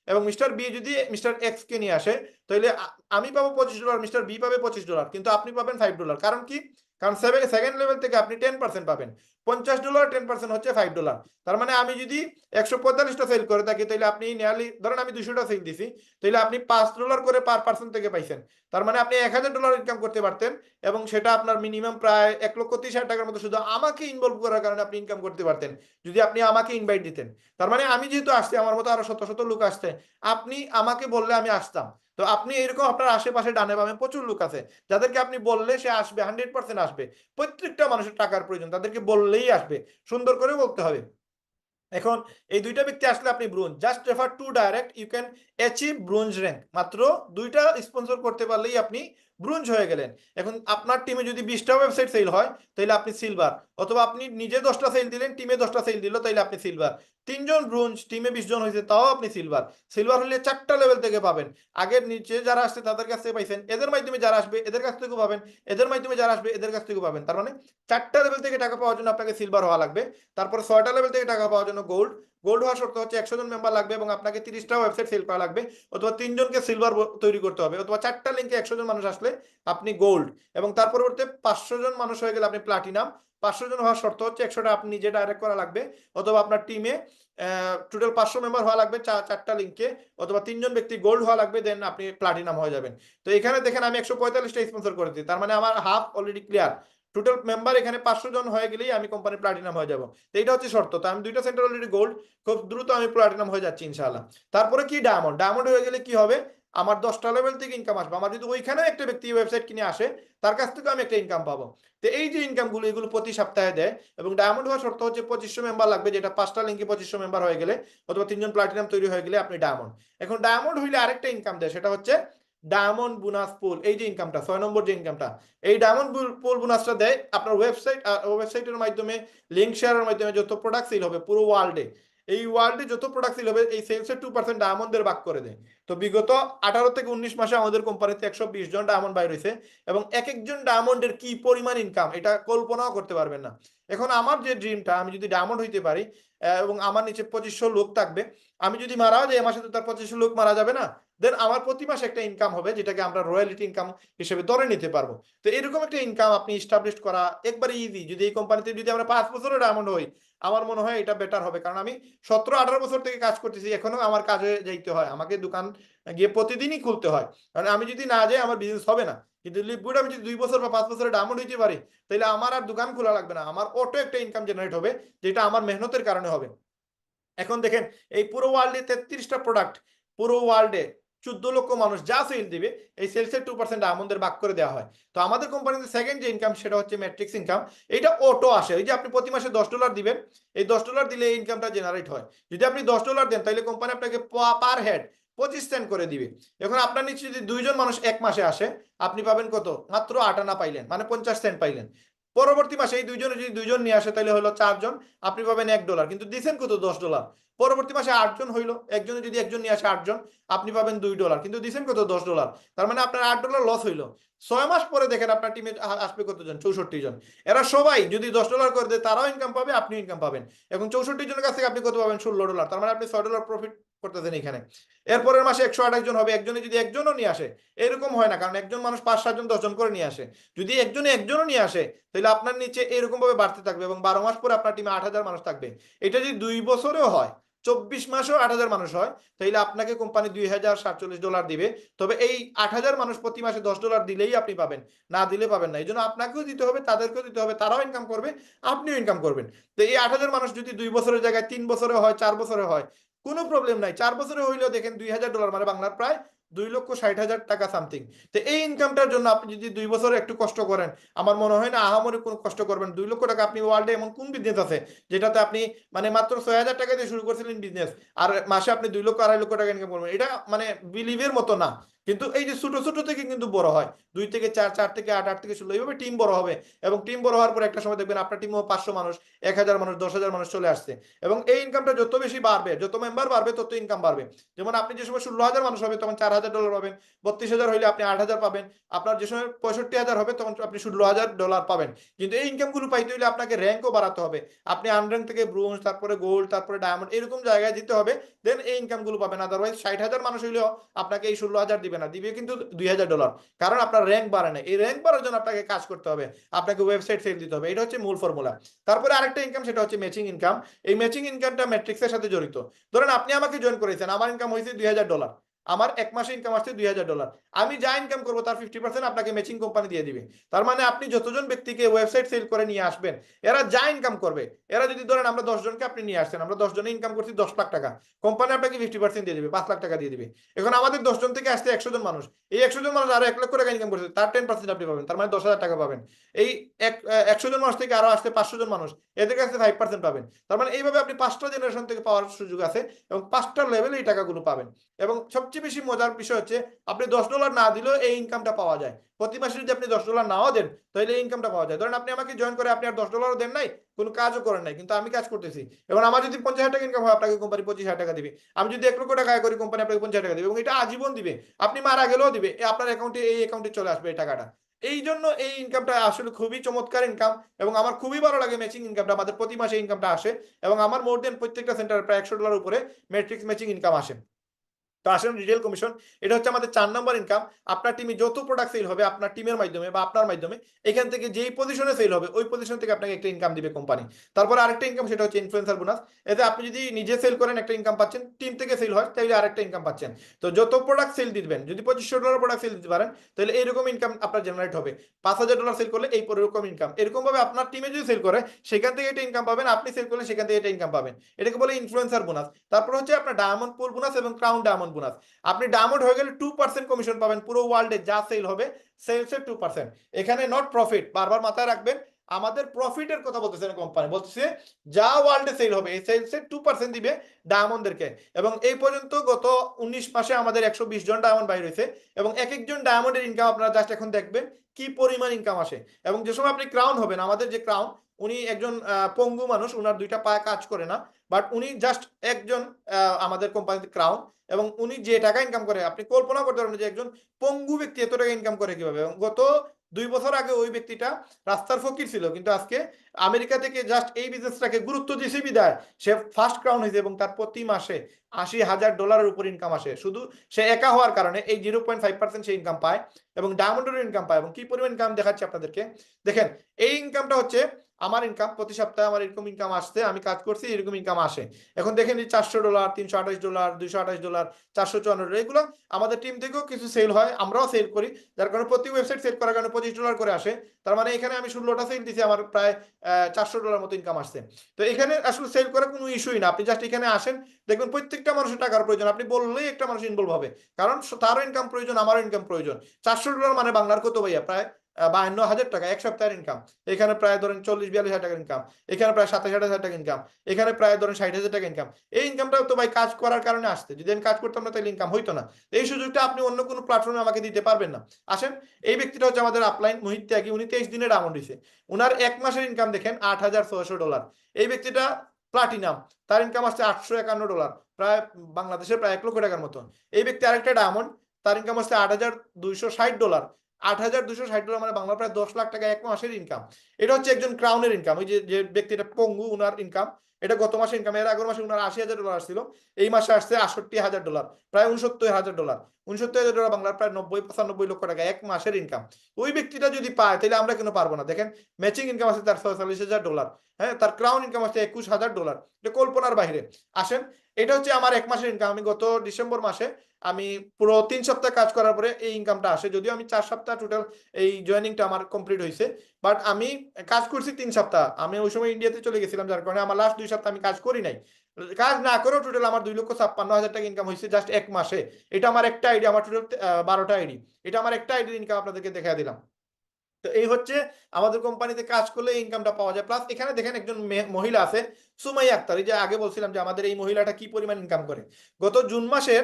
এবং মিস্টার বি যদি মিস্টার এক্স কে নিয়ে আসে, তাহলে আমি পাবো $25, মিস্টার বি পাবে $25, কিন্তু আপনি পাবেন $5। কারণ কি? কারণ সেকেন্ড লেভেল থেকে আপনি 10% পাবেন। $50 10% হচ্ছে $5। তার মানে আমি যদি 145টা সেল করে থাকি, তাহলে আপনি নিয়ারলি, ধরেন আমি 200টা সেল দিছি, তাহলে আপনি $5 করে পার পার্সন থেকে পাইছেন। তার মানে আপনি $1000 ইনকাম করতে পারতেন, এবং সেটা আপনার মিনিমাম প্রায় 1,30,000 টাকার মতো শুধু আমাকে ইনভলভ করার কারণে আপনি ইনকাম করতে পারতেন, যদি আপনি আমাকে ইনভাইট দিতেন। তার মানে আমি যেহেতু আসছি, আমার মতো আরো শত শত লোক আসছে, আপনি আমাকে বললে আমি আসতাম। তো আপনি এরকম আপনার আশেপাশে ডানে বামে প্রচুর লোক আছে, যাদেরকে আপনি বললে সে আসবে, 100% আসবে। প্রত্যেকটা মানুষের টাকার প্রয়োজন, তাদেরকে বললেই আসবে, সুন্দর করে বলতে হবে। এখন এই দুইটা ব্যক্তি আসলে আপনি bronze, just refer to direct you can achieve bronze rank. মাত্র দুইটা স্পন্সর করতে পারলেই আপনি ব্রোঞ্জ হয়ে গেলেন। এখন আপনার টিমে যদি 20টা ওয়েবসাইট সেল হয়, তাহলে আপনি সিলভার, অথবা আপনি নিজে 10টা সেল দিলেন, টিমে 10টা সেল দিল, তাহলে আপনি সিলভার। 3জন ব্রোঞ্জ, টিমে 20 জন হয়েছে, তাও আপনি সিলভার। সিলভার হলে 4টা লেভেল থেকে পাবেন। আগের নিচে যারা আসছে তাদের কাছ থেকে পাইছেন, এদের মাধ্যমে যারা আসবে এদের কাছ থেকেও পাবেন, এদের মাধ্যমে যারা আসবে এদের কাছ থেকেও পাবেন। তার মানে 4টা লেভেল থেকে টাকা পাওয়ার জন্য আপনাকে সিলভার হওয়া লাগবে। তারপরে 6টা লেভেল থেকে টাকা পাওয়ার জন্য গোল্ড। গোল্ড হওয়ার শর্ত হচ্ছে 100 জন মেম্বার লাগবে, এবং আপনাকে 30টা ওয়েবসাইট সেল করা লাগবে, অথবা 3জনকে সিলভার তৈরি করতে হবে, অথবা 4টা লিঙ্কে 100 জন মানুষ আসলে আপনি গোল্ড। এবং তার পরবর্তীতে 500 জন মানুষ হয়ে গেলে আপনি প্লাটিনাম। 500 জন হওয়ার শর্ত হচ্ছে 100টা আপনি নিজে ডাইরেক্ট করা লাগবে, অথবা আপনার টিমে টোটাল 500 মেম্বার হওয়া লাগবে 4টা লিঙ্কে, অথবা 3জন ব্যক্তি গোল্ড হওয়া লাগবে, দেন আপনি প্লাটিনাম হয়ে যাবেন। তো এখানে দেখেন আমি 145টা স্পন্সর করেছি, তার মানে আমার half already clear. Total member এখানে 500 জন হয়ে গেলেই আমি কোম্পানি প্লাটিনাম হয়ে যাব। তো এইটা হচ্ছে শর্ত। তো আমি দুইটা সেন্টার অলরেডি গোল্ড, খুব দ্রুত আমি প্লাটিনাম হয়ে যাচ্ছি ইনশাআল্লাহ। তারপরে কি ডায়মন্ড, ডায়মন্ড হয়ে গেলে কি হবে, আমার 10টা লেভেল থেকে ইনকাম আসবে। আমার যদি ওইখানে একটা ব্যক্তি ওয়েবসাইট কিনে আসে, তার কাছ থেকে আমি একটা ইনকাম পাবো। তো এই যে ইনকামগুলো, এগুলো প্রতি সপ্তাহে দেয়। এবং ডায়মন্ড হওয়ার শর্ত হচ্ছে 2500 মেম্বার লাগবে, যেটা 5টা লিঙ্কে 2500 মেম্বার হয়ে গেলে, অথবা 3জন প্লাটিনাম তৈরি হয়ে গেলে আপনি ডায়মন্ড। এখন ডায়মন্ড হইলে আরেকটা ইনকাম দেয়, সেটা হচ্ছে ডায়মন্ড বোনাস পুল। এই যে ইনকামটা 6 নম্বর যে ইনকামটা, এই ডায়মন্ড পুল বোনাসটা দেয় আপনার ওয়েবসাইটের মাধ্যমে, লিঙ্ক শেয়ারের মাধ্যমে যত প্রোডাক্ট সেল হবে পুরো ওয়ার্ল্ডে, এই ওয়ার্ল্ডে যত প্রোডাক্ট সেল হবে, এই সেলসের 2% ডায়মন্ডের ভাগ করে দেয়। তো বিগত 18 থেকে 19 মাসে আমাদের কোম্পানিতে 120 জন ডায়মন্ড বাইর হয়েছে, এবং এক একজন ডায়মন্ডের কি পরিমাণ ইনকাম এটা কল্পনাও করতে পারবেন না। এখন আমার যে ড্রিমটা, আমি যদি ডায়মন্ড হইতে পারি, এবং আমার নিচে 2500 লোক থাকবে, আমি যদি মারাও যাই, আমার সাথে তার 2500 লোক মারা যাবে না, দেন আমার প্রতি মাসে একটা ইনকাম হবে, যেটাকে আমরা রয়্যালিটি ইনকাম হিসেবে ধরে নিতে পারবো। তো এরকম একটা ইনকাম আপনি এস্টাবলিশ করা একবারে ইজি। যদি এই কোম্পানিতে যদি আমরা 5 বছরের ডায়মন্ড হই, আমার মনে হয় এটা বেটার হবে। কারণ আমি 17-18 বছর থেকে কাজ করতেছি, এখনো আমার কাজে যাইতে হয়, আমাকে দোকান গিয়ে প্রতিদিনই খুলতে হয়। কারণ আমি যদি না যাই আমার বিজনেস হবে না। কিন্তু লিপগুড আমি যদি 2 বছর বা 5 বছরের ডায়মন্ড হইতে পারি, তাহলে আমার আর দোকান খোলা লাগবে না, আমার অটো একটা ইনকাম জেনারেট হবে, যেটা আমার মেহনতের কারণে হবে। এখন দেখেন এই পুরো ওয়ার্ল্ডে 33টা প্রোডাক্ট, পুরো ওয়ার্ল্ডে 14 লক্ষ মানুষ যা সেল দিবে এই সেলসের 2% আমাদের ভাগ করে দেওয়া হয়। তো আমাদের কোম্পানিতে সেকেন্ড যে ইনকাম সেটা হচ্ছে ম্যাট্রিক্স ইনকাম। এটা অটো আসে, এই যে আপনি প্রতি মাসে $10 দিবেন, এই $10 দিলে এই ইনকামটা জেনারেট হয়। যদি আপনি $10 দেন তাহলে কোম্পানি আপনাকে পার হেড 25 সেন্ট করে দিবে। এখন আপনার নিচে যদি 2জন মানুষ এক মাসে আসে, আপনি পাবেন কত? মাত্র 8 আনা পাইলেন, মানে 50 সেন্ট পাইলেন। পরবর্তী মাসে এই দুইজনে যদি 2জন নিয়ে আসে তাহলে হলো 4জন, আপনি পাবেন $1, কিন্তু দিচ্ছেন কত? $10। পরবর্তী মাসে 8জন হইলো, একজনে যদি একজন নিয়ে আসে 8জন, আপনি পাবেন $2, কিন্তু দিচ্ছেন কত? $10। তার মানে আপনার $8 লস হইলো। 6 মাস পরে দেখেন আপনার টিমে আসবে কতজন? 64 জন। এরা সবাই যদি $10 করে দেয়, তারাও ইনকাম পাবে, আপনি ইনকাম পাবেন। এবং 64 জনের কাছ থেকে আপনি কত পাবেন? $16। তার মানে আপনি $6 প্রফিট করতেছেন এখানে। এরপরের মাসে 128 জন হবে, একজনে যদি একজনও নিয়ে আসে, এরকম হয় না, কারণ একজন মানুষ 5-7 জন 10 জন করে নিয়ে আসে। যদি একজনে একজনও নিয়ে আসে তাহলে আপনার নিচে এরকম ভাবে বাড়তে থাকবে এবং 12 মাস পরে আপনার টিমে 8,000 মানুষ থাকবে। এটা যদি 2 বছরেও হয়, 24 মাসেও 8,000 মানুষ হয়, তাহলে আপনাকে কোম্পানি $2,047 দিবে। তবে এই 8,000 মানুষ প্রতি মাসে $10 দিলেই আপনি পাবেন, না দিলে পাবেন না। এই জন্য আপনাকেও দিতে হবে, তাদেরকেও দিতে হবে, তারাও ইনকাম করবে, আপনিও ইনকাম করবেন। তো এই 8,000 মানুষ যদি 2 বছরের জায়গায় 3 বছরে হয়, 4 বছরে হয়, কোনো প্রবলেম নাই। 4 বছরে হইলেও দেখেন $2,000 মানে বাংলার প্রায় 2,60,000 টাকা সামথিং। তো এই ইনকামটার জন্য আপনি যদি 2 বছরে একটু কষ্ট করেন, আমার মনে হয় না আহামরি কোনো কষ্ট করবেন। 2 লক্ষ টাকা, আপনি ওয়ার্ল্ডে এমন কোন বিজনেস আছে যেটাতে আপনি মানে মাত্র 6,000 টাকা দিয়ে শুরু করছিলেন বিজনেস, আর মাসে আপনি 2 লক্ষ 2.5 লক্ষ টাকা ইনকাম করবেন? এটা মানে বিলিভের মতো না। কিন্তু এই যে ছোট ছোট থেকে কিন্তু বড় হয়, 2 থেকে 4, 4 থেকে 8, 8 থেকে 16, এইভাবে টিম বড় হবে। এবং টিম বড় হওয়ার পর একটা সময় দেখবেন আপনার টিমও 500 মানুষ, 1,000 মানুষ, 10,000 মানুষ চলে আসছে। এবং এই ইনকামটা যত বেশি বাড়বে, যত মেম্বার বাড়বে, তত ইনকাম বাড়বে। যেমন আপনি যে সময় 16,000 মানুষ হবে তখন $4,000 পাবেন, 32,000 হইলে আপনি 8,000 পাবেন, আপনার যে সময় 65,000 হবে তখন আপনি $16,000 পাবেন। কিন্তু এই ইনকামগুলো পাইতে হলে আপনাকে র্যাঙ্কও বাড়াতে হবে। আপনি আনর্যাঙ্ক থেকে ব্রোঞ্জ, তারপরে গোল্ড, তারপরে ডায়মন্ড, এরকম জায়গায় যেতে হবে, দেন এই ইনকামগুলো পাবেন। আদারওয়াইজ 60,000 মানুষ হইলেও আপনাকে এই 16,000 দিবে না, দিবে কিন্তু $2,000, কারণ আপনার র্যাঙ্ক বাড়ে না। এই র্যাঙ্ক বাড়ার জন্য আপনাকে কাজ করতে হবে, আপনাকে ওয়েবসাইট সেল দিতে হবে। এটা হচ্ছে মূল ফর্মুলা। তারপরে আরেকটা ইনকাম, সেটা হচ্ছে ম্যাচিং ইনকাম। এই ম্যাচিং ইনকামটা ম্যাট্রিক্সের সাথে জড়িত। ধরেন আপনি আমাকে জয়েন করেছেন, আমার ইনকাম হয়েছে $2,000, আমার এক মাসে ইনকাম আসছে $2,000, আমি যা ইনকাম করবো তার 50% আপনাকে ম্যাচিং কোম্পানি দিয়ে দিবে। তার মানে আপনি যতজন ব্যক্তিকে ওয়েবসাইট সেল করে নিয়ে আসবেন, এরা যা ইনকাম করবে, এরা যদি ধরেন আমরা 10 জনকে আপনি নিয়ে আসছেন, আমরা 10 জনে ইনকাম করছি 10 লাখ টাকা, কোম্পানি আপনাকে 50% দিয়ে দিবে, 5 লাখ টাকা দিয়ে দিবে। এখন আমাদের 10 জন থেকে আসছে 100 জন মানুষ, এই 100 জন মানুষ আরো 1 লক্ষ টাকা ইনকাম করছে, তার 10% আপনি পাবেন, তার মানে 10,000 টাকা পাবেন। এই 100 জন মানুষ থেকে আরো আসছে 500 জন মানুষ, এদের কাছে 5% পাবেন। তার মানে এইভাবে আপনি 5টা জেনারেশন থেকে পাওয়ার সুযোগ আছে, এবং 5টা লেভেলে এই টাকাগুলো পাবেন। এবং সবচেয়ে বেশি মজার বিষয় হচ্ছে, আপনি $10 না দিলেও এই ইনকামটা পাওয়া যায়। প্রতি মাসে যদি আপনি $10 নাও দেন, তাহলে এই ইনকামটা পাওয়া যায়। ধরেন আপনি আমাকে জয়েন করে আপনি আর $10 দেন নাই, কোনো কাজও করেন নাই, কিন্তু আমি কাজ করতেছি, এবং আমার যদি 50,000 টাকা ইনকাম হয়, আপনাকে কোম্পানি 25,000 টাকা দিবে। আমি যদি 1 লক্ষ টাকা আয় করি, কোম্পানি আপনাকে 50,000 টাকা দিবে, এবং এটা আজীবন দিবে। আপনি মারা গেলেও দিবে, আপনার অ্যাকাউন্টে, এই অ্যাকাউন্টে চলে আসবে এই টাকাটা। এই জন্য এই ইনকামটা আসলে খুবই চমৎকার ইনকাম, এবং আমার খুবই ভালো লাগে ম্যাচিং ইনকামটা। আমাদের প্রতি মাসে ইনকামটা আসে, এবং আমার মোর দেন প্রত্যেকটা সেন্টার প্রায় $100 উপরে ম্যাট্রিক্স ম্যাচিং ইনকাম আসে। তো আসেন রিটেল কমিশন, এটা হচ্ছে আমাদের 4 নম্বর ইনকাম। আপনার টিমে যত প্রোডাক্ট সেল হবে আপনার টিমের মাধ্যমে বা আপনার মাধ্যমে, এখান থেকে যেই পজিশনে সেল হবে ওই পজিশন থেকে আপনাকে একটা ইনকাম দিবে কোম্পানি। তারপর আরেকটা ইনকাম, সেটা হচ্ছে ইনফ্লুয়েন্সার বোনাস। এতে আপনি যদি নিজে সেল করেন একটা ইনকাম পাচ্ছেন, টিম থেকে সেল হয় তাহলে আরেকটা ইনকাম পাচ্ছেন। তো যত প্রোডাক্ট সেল দিবেন, যদি $2,500 প্রোডাক্ট সেল দিতে পারেন, তাহলে এইরকম ইনকাম আপনার জেনারেট হবে। $5,000 সেল করলে এই এরকম ইনকাম। এরকম ভাবে আপনার টিমে যদি সেল করে, সেখান থেকে এটা ইনকাম পাবেন, আপনি সেল করলে সেখান থেকে এটা ইনকাম পাবেন। এটাকে বলে ইনফ্লুয়েন্সার বোনাস। তারপর হচ্ছে আপনার ডায়মন্ড পুল বোনাস এবং ক্রাউন ডায়মন্ড বোনাস। আপনি ডায়মন্ড হয়ে গেলে 2% কমিশন পাবেন, পুরো ওয়ার্ল্ডে যা সেল হবে সেলসের 2%। এখানে নট প্রফিট, বারবার মাথায় রাখবেন, আমাদের প্রফিটের কথা বলতেছে না কোম্পানি, বলতেছে যা ওয়ার্ল্ডে সেল হবে এই সেলসের 2% দিবে ডায়মন্ডদেরকে। এবং এই পর্যন্ত গত 19 মাসে আমাদের 120 জন ডায়মন্ড বাইর হয়েছে, এবং এক একজন ডায়মন্ডের ইনকাম আপনারা জাস্ট এখন দেখবেন কি পরিমাণ ইনকাম আসে। এবং যে সময় আপনি ক্রাউন হবেন, আমাদের যে ক্রাউন, উনি একজন পঙ্গু মানুষ, উনার 2টা পায়ে কাজ করে না, বাট উনি জাস্ট একজন আমাদের কোম্পানিতে ক্রাউন, এবং উনি যে টাকা ইনকাম করে আপনি কল্পনা করতে পারবেন যে একজন পঙ্গু ব্যক্তি এত টাকা ইনকাম করে কিভাবে। এবং গত 2 বছর আগে ওই ব্যক্তিটা রাস্তার ফকির ছিল, কিন্তু আজকে আমেরিকা থেকে জাস্ট এই বিজনেসটাকে গুরুত্ব দিয়েছে বিদায় সে ফার্স্ট ক্রাউন হয়েছে, এবং তার প্রতি মাসে $80,000 উপর ইনকাম আসে, শুধু সে একা হওয়ার কারণে। এই 0.5% সে ইনকাম পায়, এবং ডায়মন্ডের ইনকাম পায়। এবং কি পরিমাণ ইনকাম দেখাচ্ছে আপনাদেরকে, দেখেন এই ইনকামটা হচ্ছে আমার ইনকাম প্রতি সপ্তাহে আমার এরকম ইনকাম আসছে, আমি কাজ করছি এরকম ইনকাম আসে। এখন দেখেন এই $400, $328, $228, $454, এগুলো আমাদের টিম থেকেও কিছু সেল হয়, আমরাও সেল করি, যার কারণে প্রতি ওয়েবসাইট সেল করার কারণে $25 করে আসে। তার মানে এখানে আমি 16টা সেল দিছি, আমার প্রায় $400 মতো ইনকাম আসছে। তো এখানে আসলে সেল করা কোনো ইস্যুই না, আপনি জাস্ট এখানে আসেন, দেখবেন প্রত্যেকটা মানুষের টাকার প্রয়োজন, আপনি বললেই একটা মানুষ ইনভলভ হবে, কারণ তারও ইনকাম প্রয়োজন, আমারও ইনকাম প্রয়োজন। $400 মানে বাংলার কত ভাইয়া? প্রায় 52,000 টাকা এক সপ্তাহের ইনকাম। এখানে প্রায় ধরেন 40-42 হাজার টাকার ইনকাম, এখানে প্রায় 27-28 হাজার টাকা ইনকাম, এখানে প্রায় ধরেন 60,000 টাকা ইনকাম। এই ইনকামটাও তো ভাই কাজ করার কারণে আসছে, যদি আমি কাজ করতাম না তাহলে ইনকাম হইতো না। এই সুযোগটা আপনি অন্য কোনো প্ল্যাটফর্মে আমাকে দিতে পারবেন না। আসেন, এই ব্যক্তিটা হচ্ছে আমাদের আপলাইন মোহিত ত্যাগী, উনি 23 দিনের রাউন্ড হয়েছে, উনার এক মাসের ইনকাম দেখেন $8,600। এই ব্যক্তিটা প্লাটিনাম, তার ইনকাম আসছে $851, প্রায় বাংলাদেশের প্রায় 1 লক্ষ টাকার মতো। এই ব্যক্তি আরেকটা ডায়মন্ড, তার ইনকাম হচ্ছে $8,260। $8,260 মানে বাংলা প্রায় 10 লাখ টাকা এক মাসের ইনকাম। এটা হচ্ছে একজন ক্রাউনের ইনকাম। ওই যে ব্যক্তিটা পঙ্গু, উনার ইনকাম এটা গত মাসে ইনকাম, এর আগের মাসে উনার $80,000 আসছিল, এই মাসে আসছে $68,000, প্রায় $69,000। $69,000 বাংলার প্রায় 90-95 লক্ষ টাকা এক মাসের ইনকাম। ওই ব্যক্তিটা যদি পায় তাহলে আমরা কেন পারবো না? দেখেন ম্যাচিং ইনকাম আছে তার $46,000, হ্যাঁ, তার ক্রাউন ইনকাম আছে $21,000, এটা কল্পনার বাইরে। আসেন, এটা হচ্ছে আমার এক মাসের ইনকাম। আমি গত ডিসেম্বর মাসে আমি পুরো 3 সপ্তাহ কাজ করার পরে এই ইনকামটা আসে, যদিও আমি 4 সপ্তাহ টোটাল এই জয়েনিংটা আমার কমপ্লিট হয়েছে, বাট আমি কাজ করছি 3 সপ্তাহ। আমি ওই সময় ইন্ডিয়াতে চলে গেছিলাম, যার কারণে আমার লাস্ট 2 সপ্তাহ আমি কাজ করি নাই। কাজ না করেও টোটাল আমার 2,56,000 টাকা ইনকাম হয়েছে জাস্ট এক মাসে। এটা আমার একটা আইডি, আমার টোটাল 12টা আইডি, এটা আমার একটা আইডির ইনকাম আপনাদেরকে দেখা দিলাম। তো এই হচ্ছে আমাদের কোম্পানিতে কাজ করলে ইনকামটা পাওয়া যায়। প্লাস এখানে দেখেন একজন মহিলা আছে, সুমাইয়া আক্তার, এই যে আগে বলছিলাম যে আমাদের এই মহিলাটা কি পরিমাণ ইনকাম করে। গত জুন মাসের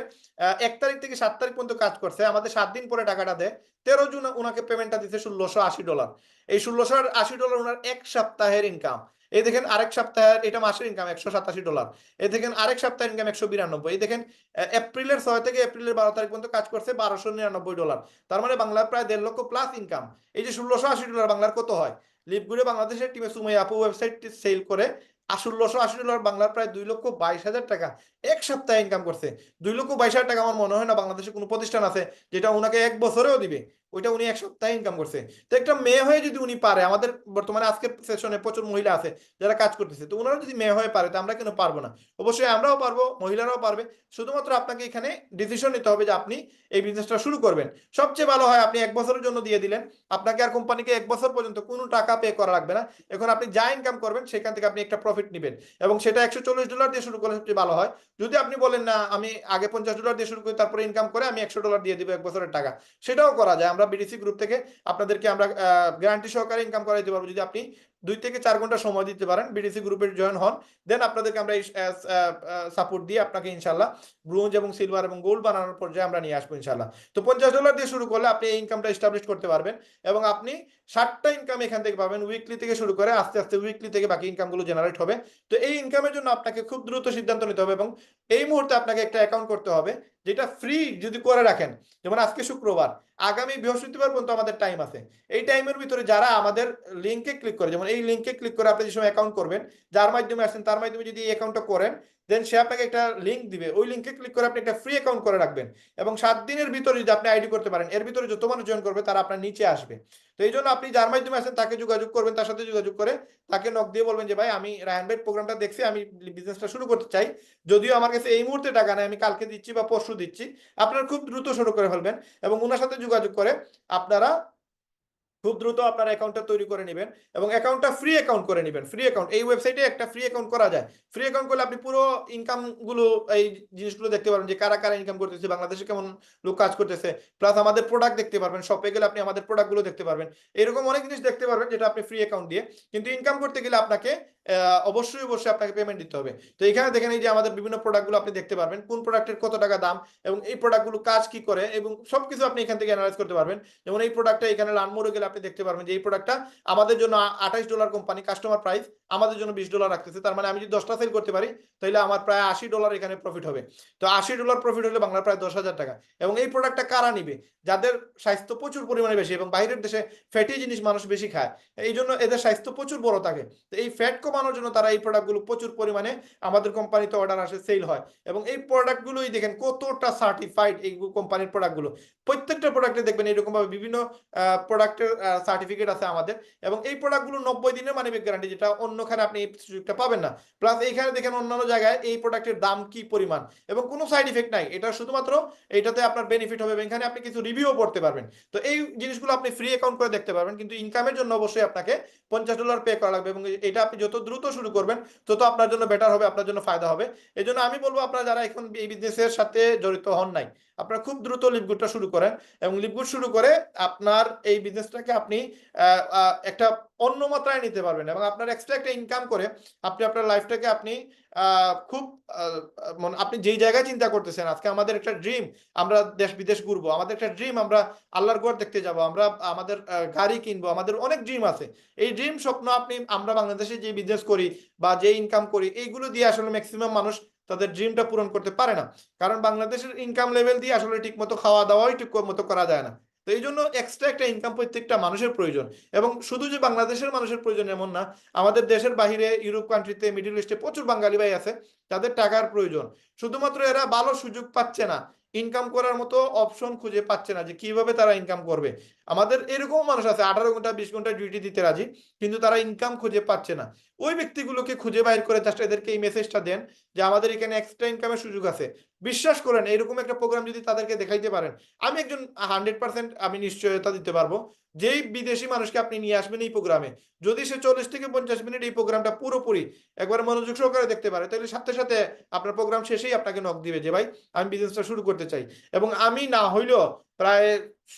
1 তারিখ থেকে 7 তারিখ পর্যন্ত কাজ করছে, আমাদের 7 দিন পরে টাকাটা দেয়। 13 জুন ওনাকে পেমেন্টটা দিচ্ছে $1,680। এই $1,680 ওনার এক সপ্তাহের ইনকাম। এই দেখেন আরেক সপ্তাহের, এটা মাসের ইনকাম $187। এই দেখেন আরেক সপ্তাহের ইনকাম 192। এই দেখেন এপ্রিলের 6 থেকে এপ্রিলের 12 তারিখ পর্যন্ত কাজ করছে $1,299। তার মানে বাংলার প্রায় 1.5 লক্ষ প্লাস ইনকাম। এই যে $1,680 বাংলার কত হয়? লিপগুড়ে বাংলাদেশের টিমে সুমাইয়া আপু ওয়েবসাইটটি সেল করে $1,680 বাংলার প্রায় 2,22,000 টাকা এক সপ্তাহে ইনকাম করছে। 2,22,000 টাকা আমার মনে হয় না বাংলাদেশে কোনো প্রতিষ্ঠান আছে যেটা উনাকে এক বছরেও দিবে, ওইটা উনি এক সপ্তাহে ইনকাম করছে। তো একটা মেয়ে হয়ে যদি উনি পারে, আমাদের বর্তমানে আজকের সেশনে প্রচুর মহিলা আছে যারা কাজ করতেছে, তো ওনারা যদি মেয়ে হয়ে পারে তো আমরা কেন পারবো না? অবশ্যই আমরাও পারবো, মহিলারাও পারবে। শুধুমাত্র আপনাকে এখানে ডিসিশন নিতে হবে যে আপনি এই বিজনেসটা শুরু করবেন। সবচেয়ে ভালো হয় আপনি 1 বছরের জন্য দিয়ে দিলেন, আপনাকে আর কোম্পানিকে 1 বছর পর্যন্ত কোনো টাকা পে করা লাগবে না। এখন আপনি যা ইনকাম করবেন সেখান থেকে আপনি একটা প্রফিট নেবেন, এবং সেটা $140 দিয়ে শুরু করলে সবচেয়ে ভালো হয়। যদি আপনি বলেন না আমি আগে $50 দিয়ে শুরু করি, তারপরে ইনকাম করে আমি $100 দিয়ে দিব 1 বছরের টাকা, সেটাও করা যায়। আমরা বিডিসি গ্রুপ থেকে আপনাদেরকে আমরা গ্যারান্টি সহকারে ইনকাম করাই দিতে পারবো, যদি আপনি 2 থেকে 4 ঘন্টা সময় দিতে পারেন, বিডিসি গ্রুপে জয়েন হন, দেন আপনাদেরকে আমরা এই সাপোর্ট দিয়ে আপনাকে ইনশাল্লাহ ব্রোঞ্জ এবং সিলভার এবং গোল্ড বানানোর পর্যায়ে আমরা নিয়ে আসবো ইনশাল্লাহ। তো $50 দিয়ে শুরু করলে আপনি এই ইনকামটা এস্টাবলিশ করতে পারবেন, এবং আপনি 60টা ইনকাম এখান থেকে পাবেন। উইকলি থেকে শুরু করে আস্তে আস্তে উইকলি থেকে বাকি ইনকামগুলো জেনারেট হবে। তো এই ইনকামের জন্য আপনাকে খুব দ্রুত সিদ্ধান্ত নিতে হবে, এবং এই মুহূর্তে আপনাকে একটা অ্যাকাউন্ট করতে হবে যেটা ফ্রি। যদি করে রাখেন, যেমন আজকে শুক্রবার, আগামী বৃহস্পতিবার পর্যন্ত আমাদের টাইম আছে। এই টাইমের ভিতরে যারা আমাদের লিঙ্কে ক্লিক করে, যেমন এই লিঙ্কে ক্লিক করে আপনি যে সময় অ্যাকাউন্ট করবেন, যার মাধ্যমে আসেন তার মাধ্যমে যদি এই অ্যাকাউন্টটা করেন, দেন সে আপনাকে একটা লিঙ্ক দিবে, ওই লিঙ্কে ক্লিক করে আপনি একটা ফ্রি অ্যাকাউন্ট করে রাখবেন, এবং 7 দিনের ভিতরে যদি আপনি আইডি করতে পারেন, এর ভিতরে যত মানুষ জয়েন করবে তারা আপনার নিচে আসবে। তো এই জন্য আপনি যার মাধ্যমে আসেন তাকে যোগাযোগ করবেন, তার সাথে যোগাযোগ করে তাকে নক দিয়ে বলবেন যে ভাই আমি রায়হান ভাই প্রোগ্রামটা দেখছি, আমি বিজনেসটা শুরু করতে চাই, যদিও আমার কাছে এই মুহূর্তে টাকা নেই, আমি কালকে দিচ্ছি বা পরশু দিচ্ছি। আপনারা খুব দ্রুত শুরু করে ফেলবেন, এবং ওনার সাথে যোগাযোগ করে আপনারা খুব দ্রুত আপনার অ্যাকাউন্টটা তৈরি করে নেবেন, এবং অ্যাকাউন্টটা ফ্রি অ্যাকাউন্ট করে নেবেন। ফ্রি অ্যাকাউন্ট এই ওয়েবসাইটে একটা ফ্রি অ্যাকাউন্ট করা যায়। ফ্রি অ্যাকাউন্ট করলে আপনি পুরো ইনকাম গুলো, এই জিনিসগুলো দেখতে পারবেন যে কারা কারা ইনকাম করতেছে, বাংলাদেশে কেমন লোক কাজ করতেছে, প্লাস আমাদের প্রোডাক্ট দেখতে পারবেন। শপে গেলে আপনি আমাদের প্রোডাক্টগুলো দেখতে পারবেন, এরকম অনেক জিনিস দেখতে পারবেন যেটা আপনি ফ্রি অ্যাকাউন্ট দিয়ে। কিন্তু ইনকাম করতে গেলে আপনাকে অবশ্যই অবশ্যই আপনাকে পেমেন্ট দিতে হবে। তো এখানে দেখেন এই যে আমাদের বিভিন্ন প্রোডাক্টগুলো আপনি দেখতে পারবেন, কোন প্রোডাক্টের কত টাকা দাম, এবং এই প্রোডাক্টগুলো কাজ কি করে, এবং সবকিছু আপনি এখান থেকে অ্যানালাইজ করতে পারবেন। যেমন এই প্রোডাক্টটা এখানে লানমোড়ে গেলে আপনি দেখতে পারবেন যে এই প্রোডাক্টটা আমাদের জন্য $28 কোম্পানি কাস্টমার প্রাইস, আমাদের জন্য $20 রাখতেছে। তার মানে আমি যদি 10টা সেল করতে পারি তাহলে আমার প্রায় $80 এখানে প্রফিট হবে। তো $80 প্রফিট হলে বাংলার প্রায় 10,000 টাকা। এবং এই প্রোডাক্টটা কারা নিবে? যাদের স্বাস্থ্য প্রচুর পরিমাণে বেশি, এবং বাইরের দেশে ফ্যাটি জিনিস মানুষ বেশি খায়, এই জন্য এদের স্বাস্থ্য প্রচুর বড় থাকে। তো এই ফ্যাট কমানো কমানোর জন্য তারা এই প্রোডাক্টগুলো প্রচুর পরিমাণে আমাদের কোম্পানিতে অর্ডার আসে, সেল হয়। এবং এই প্রোডাক্টগুলোই দেখেন কতটা সার্টিফাইড এই কোম্পানির প্রোডাক্টগুলো। প্রত্যেকটা প্রোডাক্টে দেখবেন এরকম ভাবে বিভিন্ন প্রোডাক্টের সার্টিফিকেট আছে আমাদের। এবং এই প্রোডাক্টগুলো 90 দিনের মানি ব্যাক গ্যারান্টি, যেটা অন্যখানে আপনি এই সুযোগটা পাবেন না। প্লাস এইখানে দেখেন অন্যান্য জায়গায় এই প্রোডাক্টের দাম কি পরিমাণ, এবং কোনো সাইড ইফেক্ট নাই, এটা শুধুমাত্র এটাতে আপনার বেনিফিট হবে। এখানে আপনি কিছু রিভিউ পড়তে পারবেন। তো এই জিনিসগুলো আপনি ফ্রি অ্যাকাউন্ট করে দেখতে পারবেন, কিন্তু ইনকামের জন্য অবশ্যই আপনাকে $50 পে করা লাগবে। এবং এটা আপনি যত দ্রুত শুরু করবেন তত আপনার জন্য বেটার হবে, আপনার জন্য ফায়দা হবে। এই জন্য আমি বলবো আপনারা যারা এখন এই বিজনেসের সাথে জড়িত হন নাই, আপনারা খুব দ্রুত লিপগুডটা শুরু করেন। এবং লিপগুড শুরু করে আপনার এই বিজনেসটাকে আপনি একটা অন্য মাত্রায় নিতে পারবেন, এবং আপনার এক্সট্রা একটা ইনকাম করে আপনি আপনার লাইফটাকে আপনি খুব আপনি যেই জায়গায় চিন্তা করতেছেন, আজকে আমাদের একটা ড্রিম আমরা দেশ বিদেশ ঘুরবো, আমাদের একটা ড্রিম আমরা আল্লাহর ঘর দেখতে যাব, আমরা আমাদের গাড়ি কিনবো, আমাদের অনেক ড্রিম আছে। এই ড্রিম স্বপ্ন আমরা বাংলাদেশে যে বিজনেস করি বা যে ইনকাম করি, এইগুলো দিয়ে আসলে ম্যাক্সিমাম মানুষ তাদের ড্রিমটা পূরণ করতে পারে না। কারণ বাংলাদেশের ইনকাম লেভেল দিয়ে আসলে ঠিক মতো খাওয়া দাওয়াই ঠিক মতো করা যায় না। তো এই জন্য এক্সট্রা একটা ইনকাম প্রত্যেকটা মানুষের প্রয়োজন। এবং শুধু যে বাংলাদেশের মানুষের প্রয়োজন এমন না, আমাদের দেশের বাহিরে ইউরোপ কান্ট্রিতে, মিডল ইস্টে প্রচুর বাঙালি ভাই আছে, তাদের টাকার প্রয়োজন। শুধুমাত্র এরা ভালো সুযোগ পাচ্ছে না, ইনকাম করার মতো অপশন খুঁজে পাচ্ছে না যে কিভাবে তারা ইনকাম করবে। আমাদের এরকম মানুষ আছে 18 ঘন্টা 20 ঘন্টা ডিউটি দিতে রাজি, কিন্তু তারা ইনকাম খুঁজে পাচ্ছে না। ওই ব্যক্তিগুলোকে খুঁজে বাইর করে জাস্ট এদেরকে এই মেসেজটা দেন যে আমাদের এখানে এক্সট্রা ইনকামের সুযোগ আছে। বিশ্বাস করেন, এরকম একটা প্রোগ্রাম যদি তাদেরকে দেখাইতে পারেন, আমি একজন 100% আমি নিশ্চয়তা দিতে পারবো, যেই বিদেশি মানুষকে আপনি নিয়ে আসবেন এই প্রোগ্রামে, যদি সে 40 থেকে 50 মিনিট এই প্রোগ্রামটা পুরোপুরি একবার মনোযোগ সহকারে দেখতে পারে, তাহলে সাথে সাথে আপনার প্রোগ্রাম শেষেই আপনাকে নক দিবে যে ভাই আমি বিজনেসটা শুরু করতে চাই। এবং আমি না হইলেও প্রায়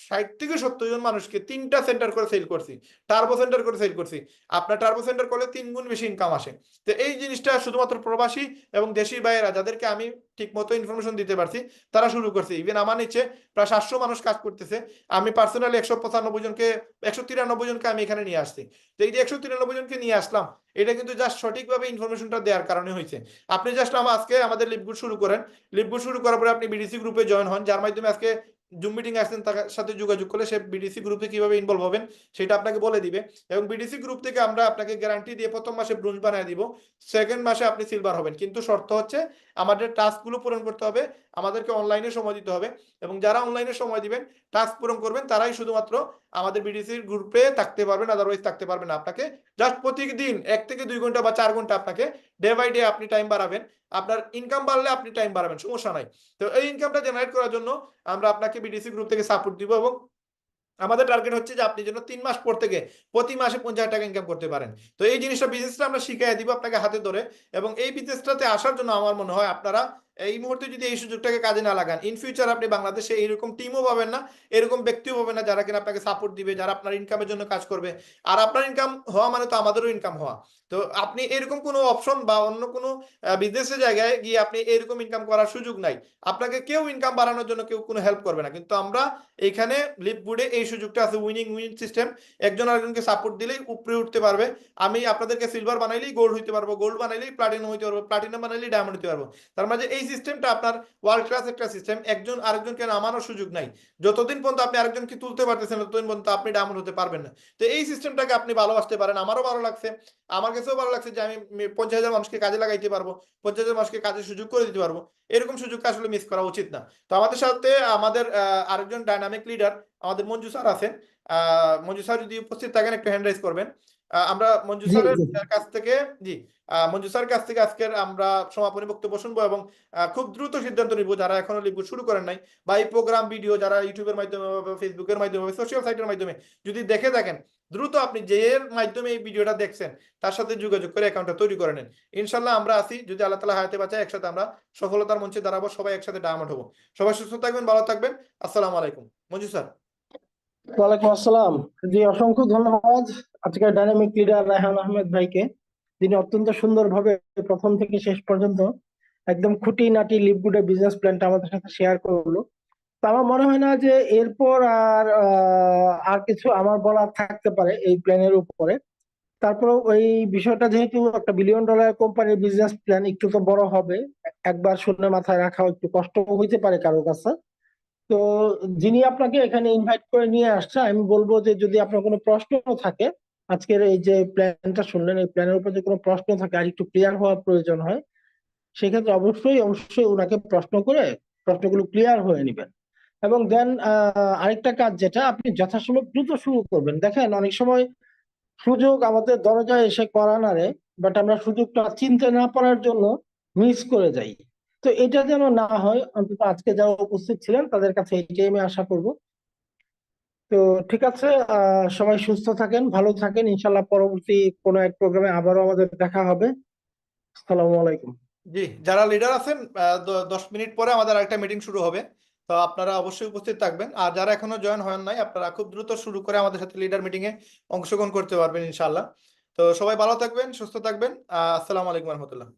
60 থেকে 70 জন মানুষকে 3টা সেন্টার করে সেল করছি, টার্বো সেন্টার করে সেল করছি। আপনার টার্বো সেন্টার করলে 3 গুণ বেশি ইনকাম আসে। তো এই জিনিসটা শুধুমাত্র প্রবাসী এবং দেশি ভাইয়েরা, যাদেরকে আমি ঠিক মতো ইনফরমেশন দিতে পারছি, তারা শুরু করছে। ইভেন আমার নিচে প্রায় 700 মানুষ কাজ করতেছে। আমি পার্সোনালি 195 জনকে 193 জনকে আমি এখানে নিয়ে আসছি। তো এই যে 193 জনকে নিয়ে আসলাম, এটা কিন্তু জাস্ট সঠিকভাবে ইনফরমেশনটা দেওয়ার কারণে হয়েছে। আপনি জাস্ট আজকে আমাদের লিপগুড শুরু করেন, লিপগুড শুরু করার পরে আপনি বিডিসি গ্রুপে জয়েন হন, যার মাধ্যমে আজকে জুম মিটিং আসছেন, তার সাথে যোগাযোগ করলে সে বিডিসি গ্রুপে কিভাবে ইনভলভ হবেন সেটা আপনাকে বলে দিবে। এবং বিডিসি গ্রুপ থেকে আমরা আপনাকে গ্যারান্টি দিয়ে প্রথম মাসে ব্রোঞ্জ বানিয়ে দিব, সেকেন্ড মাসে আপনি সিলভার হবেন। কিন্তু শর্ত হচ্ছে আমাদের টাস্কগুলো পূরণ করতে হবে, আমাদেরকে অনলাইনে সময় দিতে হবে। এবং যারা অনলাইনে সময় দিবেন, টাস্ক পূরণ করবেন, তারাই শুধুমাত্র আমাদের বিডিসির গ্রুপে থাকতে পারবেন, আদারওয়াইজ থাকতে পারবেন। আপনাকে জাস্ট প্রতিদিন 1 থেকে 2 ঘন্টা বা 4 ঘন্টা আপনাকে ডে বাই ডে আপনি টাইম বাড়াবেন। আপনার ইনকাম বাড়লে আপনি টাইম বাড়াবেন, সমস্যা নাই। তো এই ইনকামটা জেনারেট করার জন্য আমরা আপনাকে বিডিসি গ্রুপ থেকে সাপোর্ট দিব। এবং আমাদের টার্গেট হচ্ছে যে আপনি যেন 3 মাস পর থেকে প্রতি মাসে 50,000 টাকা ইনকাম করতে পারেন। তো এই জিনিসটা বিজনেসটা আমরা শিখিয়ে দিব আপনাকে হাতে ধরে। এবং এই বিজনেসটাতে আসার জন্য আমার মনে হয় আপনারা এই মুহূর্তে যদি এই সুযোগটাকে কাজে না লাগান, ইন ফিউচার আপনি বাংলাদেশে এইরকম টিমও পাবেন না, এরকম ব্যক্তিও পাবেন না যারা কিনা আপনাকে সাপোর্ট দিবে, যারা আপনার ইনকামের জন্য কাজ করবে। আর আপনার ইনকাম হওয়া মানে তো আমাদেরও ইনকাম হওয়া। তো আপনি এরকম কোনো অপশন বা অন্য কোনো বিজনেসের জায়গায় গিয়ে আপনি এরকম ইনকাম করার সুযোগ নাই। আপনাকে কেউ ইনকাম বাড়ানোর জন্য কেউ কোনো হেল্প করবে না, কিন্তু আমরা এইখানে লিপগুডে এই সুযোগটা আছে, উইনিং উইন সিস্টেম। একজন আরেকজনকে সাপোর্ট দিলেই উপরে উঠতে পারবে। আমি আপনাদেরকে সিলভার বানাইলেই গোল্ড হইতে পারবো, গোল্ড বানাইলেই প্লাটিনাম হইতে পারবো, প্লাটিনাম বানাইলেই ডায়মন্ড হইতে পারবো। তার মাঝে এই সিস্টেমটা আপনার ওয়ার্ল্ড ক্লাস একটা সিস্টেম, একজন আরেকজনকে নামানোর সুযোগ নাই। যতদিন পর্যন্ত আপনি আরেকজনকে তুলতে পারতেছেন ততদিন পর্যন্ত আপনি ডায়মন্ড হতে পারবেন না। তো এই সিস্টেমটাকে আপনি ভালোবাসতে পারেন, আমারও ভালো লাগছে, আমার কাছেও ভালো লাগছে যে আমি 50,000 মানুষকে কাজে লাগাইতে পারবো, 50,000 মানুষকে কাজের সুযোগ করে দিতে পারবো। এরকম সুযোগটা আসলে মিস করা উচিত না। তো আমাদের সাথে আমাদের আরেকজন ডাইনামিক লিডার আমাদের মঞ্জু স্যার আছেন। মঞ্জু স্যার যদি উপস্থিত থাকেন একটু হ্যান্ড রাইজ করবেন। আমরা মঞ্জু জি স্যারের জি কাছ থেকে জি মঞ্জু স্যারের কাছ থেকে আজকের আমরা সমাপনী বক্তব্য শুনবো। এবং খুব দ্রুত সিদ্ধান্ত নিব, যারা এখনো লিপগুড শুরু করেন নাই বা এই প্রোগ্রাম ভিডিও যারা ইউটিউবের মাধ্যমে বা ফেসবুকের মাধ্যমে সোশ্যাল সাইটের মাধ্যমে যদি দেখে থাকেন, দ্রুত আপনি যে এর মাধ্যমে এই ভিডিওটা দেখছেন তার সাথে যোগাযোগ করে অ্যাকাউন্টটা তৈরি করে নেন। ইনশাল্লাহ আমরা আছি, যদি আল্লাহ তাআলা হায়াতে বাঁচায়, একসাথে আমরা সফলতার মঞ্চে দাঁড়াবো, সবাই একসাথে ডায়মন্ড হবো। সবাই সুস্থ থাকবেন, ভালো থাকবেন। আসসালামু আলাইকুম। মঞ্জু স্যার। ওয়ালাইকুম আসসালাম। জি, অসংখ্য ধন্যবাদ আজকের ডাইনামিক লিডার রায়হান আহমেদ ভাইকে। তিনি অত্যন্ত সুন্দরভাবে প্রথম থেকে শেষ পর্যন্ত একদম খুঁটিনাটি লিপগুডের বিজনেস প্ল্যানটা আমাদের সাথে শেয়ার করলো। তো আমার মনে হয় না যে এরপর আর কিছু আমার বলার থাকতে পারে এই প্ল্যানের উপরে। তারপর ওই বিষয়টা যেহেতু একটা $1 বিলিয়ন কোম্পানির বিজনেস প্ল্যান, একটু তো বড় হবে, একবার শুনে মাথায় রাখা একটু কষ্ট হইতে পারে কারো কাছে। তো যিনি আপনাকে এখানে ইনভাইট করে নিয়ে আসছে, আমি বলবো যে যদি আপনার কোনো প্রশ্ন থাকে আজকের এই যে প্ল্যানটা শুনলেন, এই প্ল্যানের উপর যে কোনো প্রশ্ন থাকে আর একটু ক্লিয়ার হওয়ার প্রয়োজন হয়, সেক্ষেত্রে অবশ্যই অবশ্যই ওনাকে প্রশ্ন করে প্রশ্নগুলো ক্লিয়ার হয়ে নেবেন। এবং দেন আরেকটা কাজ, যেটা আপনি যথাসম্ভব দ্রুত শুরু করবেন। দেখেন, অনেক সময় সুযোগ আমাদের দরজায় এসে করা নাড়ে, বাট আমরা সুযোগটা চিনতে না পারার জন্য মিস করে যাই। তো এটা যেন না হয়, অন্তত আজকে যারা উপস্থিত ছিলেন তাদের কাছে এইটাই আমি আশা করব। তো ঠিক আছে, সবাই সুস্থ থাকেন, ভালো থাকেন, ইনশাল্লাহ পরবর্তী কোনো এক প্রোগ্রামে আবারও আমাদের দেখা হবে। আসসালামু আলাইকুম। জি, যারা লিডার আছেন 10 মিনিট পরে আমাদের আরেকটা মিটিং শুরু হবে, তো আপনারা অবশ্যই উপস্থিত থাকবেন। আর যারা এখনো জয়েন হন নাই, আপনারা খুব দ্রুত শুরু করে আমাদের সাথে লিডার মিটিং এ অংশগ্রহণ করতে পারবেন ইনশাআল্লাহ। তো সবাই ভালো থাকবেন, সুস্থ থাকবেন। আসসালামু আলাইকুম রহমতুল্লাহ।